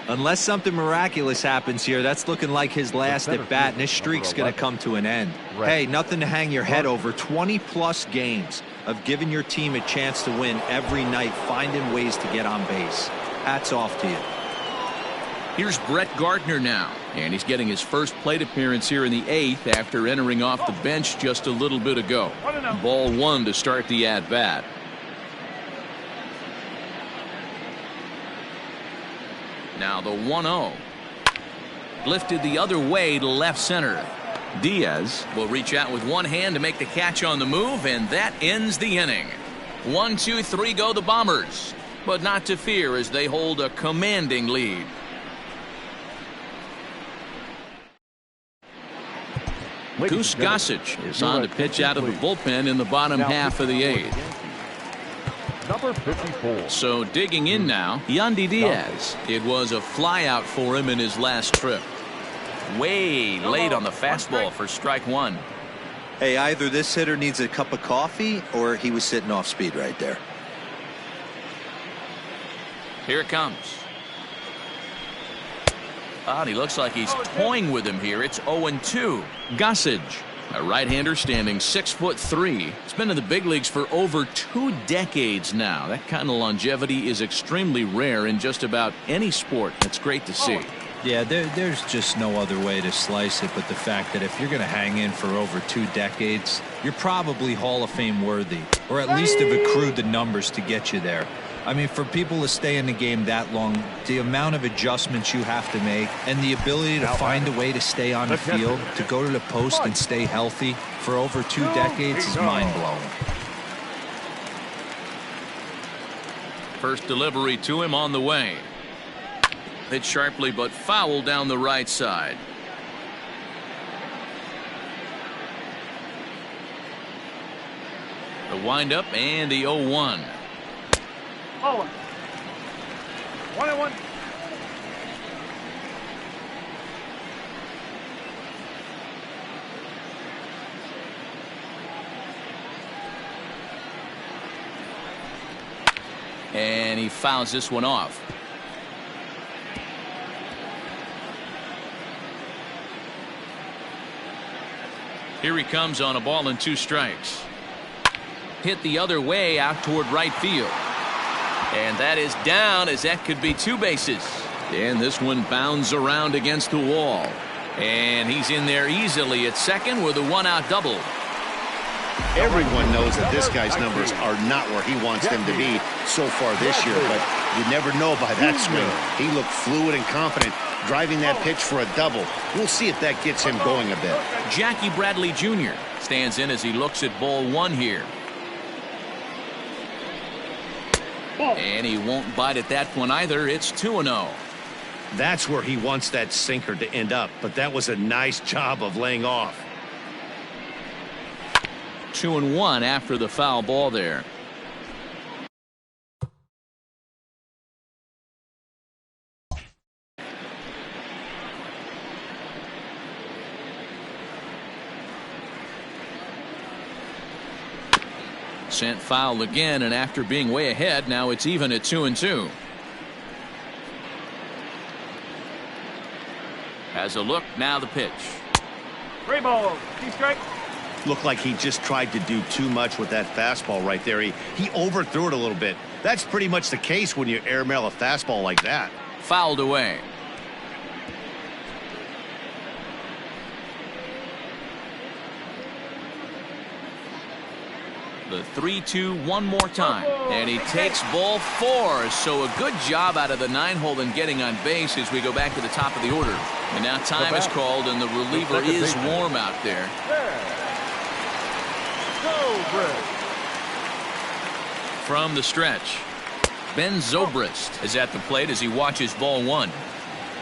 Speaker 4: Unless something miraculous happens here, that's looking like his last at bat, and his streak's going to come to an end. Hey, nothing to hang your head over. 20-plus games of giving your team a chance to win every night, finding ways to get on base. Hats off to you.
Speaker 1: Here's Brett Gardner now, and he's getting his first plate appearance here in the 8th after entering off the bench just a little bit ago. Ball 1 to start the at-bat. Now the 1-0. Lifted the other way to left center. Diaz will reach out with one hand to make the catch on the move, and that ends the inning. 1, 2, 3 go the Bombers, but not to fear as they hold a commanding lead. Goose Gossage is on to pitch out of the bullpen in the bottom half of the eighth.
Speaker 2: Number 54.
Speaker 1: So digging in now, Yandy Diaz. It was a flyout for him in his last trip. Way late on the fastball for strike one.
Speaker 7: Hey, either this hitter needs a cup of coffee or he was sitting off speed right there.
Speaker 1: Here it comes. Oh, and he looks like he's toying with him here. It's 0-2. Gossage, a right-hander standing 6'3". It's been in the big leagues for over 2 decades now. That kind of longevity is extremely rare in just about any sport. That's great to see.
Speaker 4: Yeah, there's just no other way to slice it but the fact that if you're going to hang in for over 2 decades, you're probably Hall of Fame worthy, or at least have accrued the numbers to get you there. I mean, for people to stay in the game that long, the amount of adjustments you have to make and the ability to find a way to stay on the field, to go to the post and stay healthy for over 2 decades is mind-blowing.
Speaker 1: First delivery to him on the way. Hit sharply but foul down the right side. The windup and the 0-1.
Speaker 5: Oh, 1-1.
Speaker 1: And he fouls this one off. Here he comes on a ball and 2 strikes. Hit the other way out toward right field. And that is down, as that could be 2 bases. And this one bounds around against the wall. And he's in there easily at second with a 1-out double.
Speaker 3: Everyone knows that this guy's numbers are not where he wants them to be so far this year, but you never know by that swing. He looked fluid and confident, driving that pitch for a double. We'll see if that gets him going a bit.
Speaker 1: Jackie Bradley Jr. stands in as he looks at ball 1 here. And he won't bite at that one either. It's 2-0.
Speaker 3: That's where he wants that sinker to end up, but that was a nice job of laying off.
Speaker 1: 2-1 after the foul ball there. Sent foul again, and after being way ahead, now it's even at 2-2. Has a look, now the pitch.
Speaker 5: 3 balls, 2 strikes.
Speaker 3: Looked like he just tried to do too much with that fastball right there. He overthrew it a little bit. That's pretty much the case when you airmail a fastball like that.
Speaker 1: Fouled away. The 3-2 one more time, and he takes ball 4. So a good job out of the 9-hole in getting on base as we go back to the top of the order. And now time is called, and the reliever is warm out there. From the stretch, Ben Zobrist is at the plate as he watches ball 1.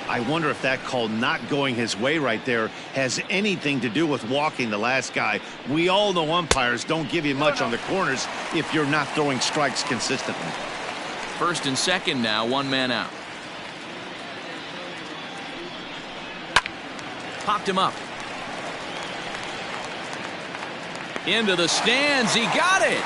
Speaker 3: I wonder if that call not going his way right there has anything to do with walking the last guy. We all know umpires don't give you much on the corners if you're not throwing strikes consistently.
Speaker 1: First and second now, 1 man out. Popped him up. Into the stands. He got it.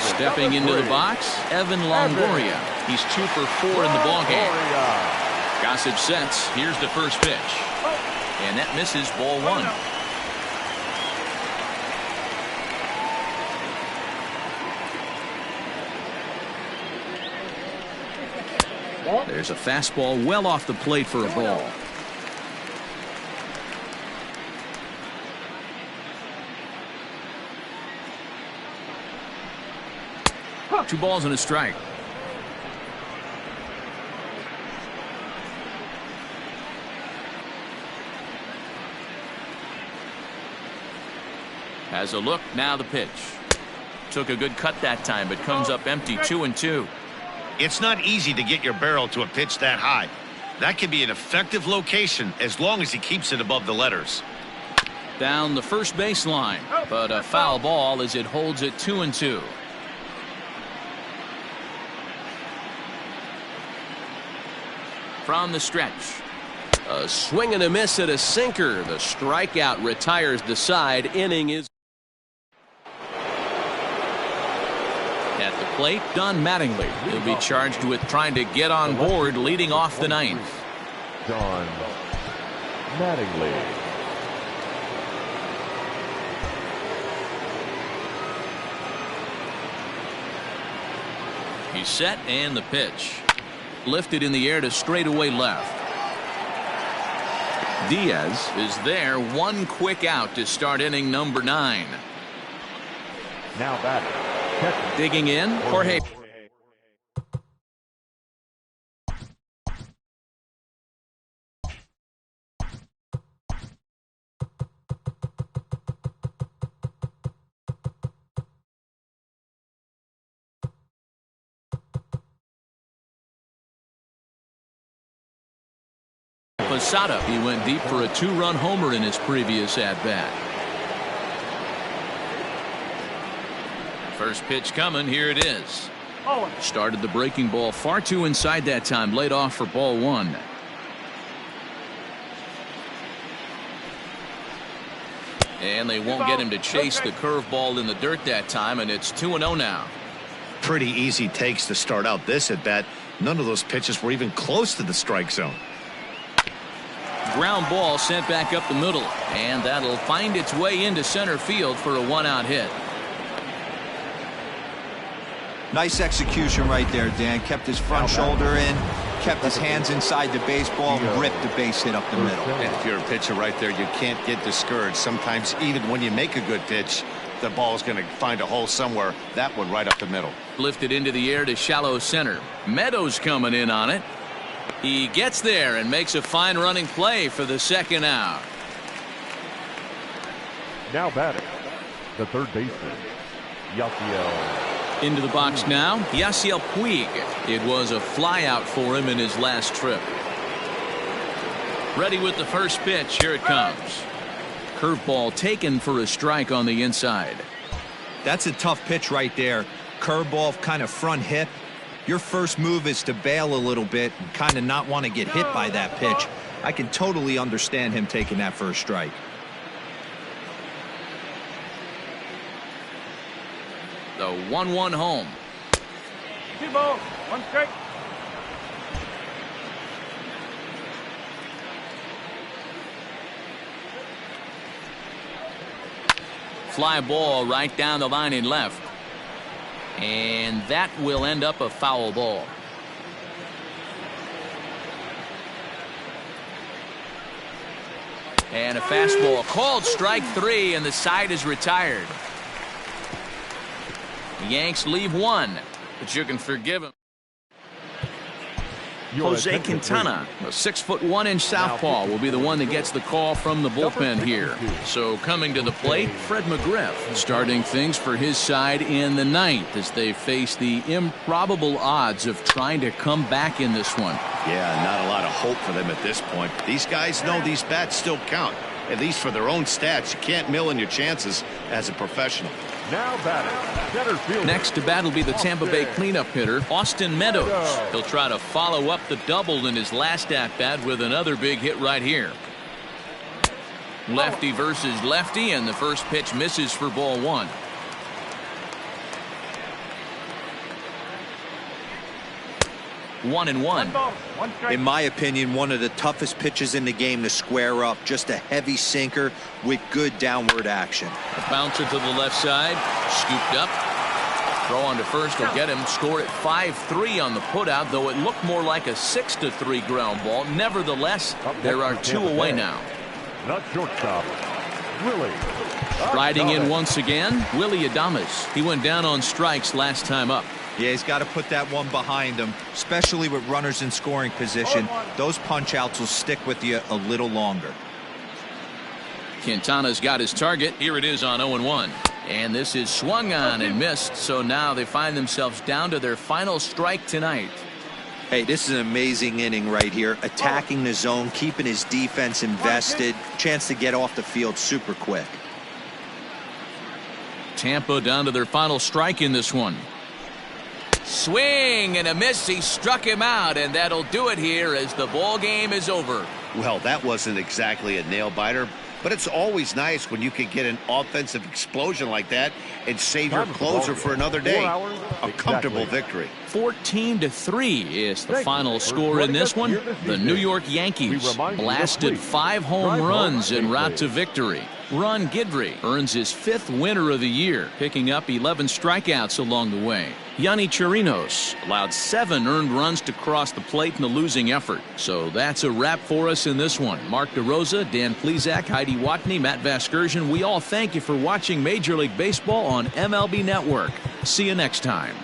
Speaker 1: Stepping into the box, Evan Longoria. He's 2 for 4 in the ballgame. Gossage sets. Here's the first pitch. And that misses ball 1. There's a fastball well off the plate for a ball. Two balls and a strike. Has a look, now the pitch. Took a good cut that time, but comes up empty. 2-2.
Speaker 3: It's not easy to get your barrel to a pitch that high. That could be an effective location as long as he keeps it above the letters.
Speaker 1: Down the first baseline, but a foul ball as it holds it 2-2. From the stretch.
Speaker 6: A swing and a miss at a sinker. The strikeout retires the side. Inning is
Speaker 1: at the plate. Don Mattingly. He'll be charged with trying to get on board leading off the ninth.
Speaker 2: Don Mattingly.
Speaker 1: He's set and the pitch. Lifted in the air to straightaway left. Diaz is there. One quick out to start inning number 9.
Speaker 2: Now batting.
Speaker 1: Digging in, Jorge. Posada. He went deep for a 2-run homer in his previous at-bat. First pitch coming. Here it is. Started the breaking ball far too inside that time. Laid off for ball 1. And they won't get him to chase the curveball in the dirt that time, and it's 2-0 now.
Speaker 3: Pretty easy takes to start out this at-bat. None of those pitches were even close to the strike zone.
Speaker 1: Ground ball sent back up the middle, and that'll find its way into center field for a 1-out hit.
Speaker 7: Nice execution right there, Dan. Kept his front shoulder in, kept his hands inside the baseball, and ripped the base hit up the middle.
Speaker 3: And if you're a pitcher right there, you can't get discouraged. Sometimes even when you make a good pitch, the ball's going to find a hole somewhere. That one right up the middle.
Speaker 1: Lifted into the air to shallow center. Meadows coming in on it. He gets there and makes a fine running play for the second out.
Speaker 2: Now batting. The third baseman, Yasiel.
Speaker 1: Into the box now, Yasiel Puig. It was a flyout for him in his last trip. Ready with the first pitch. Here it comes. Curveball taken for a strike on the inside.
Speaker 4: That's a tough pitch right there. Curveball, kind of front hip. Your first move is to bail a little bit and kind of not want to get hit by that pitch. I can totally understand him taking that first strike.
Speaker 1: The 1-1 home.
Speaker 5: 2 balls, 1 strike.
Speaker 1: Fly ball right down the line in left. And that will end up a foul ball. And a fastball called strike 3, and the side is retired. The Yanks leave 1, but you can forgive him. Jose Quintana, a 6'1" southpaw, will be the one that gets the call from the bullpen here. So coming to the plate, Fred McGriff, starting things for his side in the 9th as they face the improbable odds of trying to come back in this one.
Speaker 3: Yeah, not a lot of hope for them at this point. These guys know these bats still count, at least for their own stats. You can't mill in your chances as a professional.
Speaker 2: Now batting, center field.
Speaker 1: Next to bat will be the Tampa Bay cleanup hitter, Austin Meadows. He'll try to follow up the double in his last at-bat with another big hit right here. Lefty versus lefty, and the first pitch misses for ball 1. One and one.
Speaker 7: In my opinion, one of the toughest pitches in the game to square up. Just a heavy sinker with good downward action.
Speaker 1: A bouncer to the left side, scooped up. Throw on to first will get him. Score at 5-3 on the putout, though it looked more like a 6-3 ground ball. Nevertheless, there are 2 away now.
Speaker 2: Not shortstop, Willie.
Speaker 1: Riding in once again, Willie Adames. He went down on strikes last time up.
Speaker 4: Yeah, he's got to put that one behind him, especially with runners in scoring position. Those punch-outs will stick with you a little longer.
Speaker 1: Quintana's got his target. Here it is on 0-1. And this is swung on and missed, so now they find themselves down to their final strike tonight.
Speaker 7: Hey, this is an amazing inning right here. Attacking the zone, keeping his defense invested. Chance to get off the field super quick.
Speaker 1: Tampa down to their final strike in this one. Swing and a miss. He struck him out, and that'll do it here as the ball game is over.
Speaker 3: Well, that wasn't exactly a nail-biter, but it's always nice when you can get an offensive explosion like that and save your closer for another day. A comfortable victory.
Speaker 1: 14-3 is the final score in this one. The New York Yankees blasted 5 home runs en route to victory. Ron Guidry earns his 5th winner of the year, picking up 11 strikeouts along the way. Yanni Chirinos allowed 7 earned runs to cross the plate in the losing effort. So that's a wrap for us in this one. Mark DeRosa, Dan Plesac, Heidi Watney, Matt Vasgersian, we all thank you for watching Major League Baseball on MLB Network. See you next time.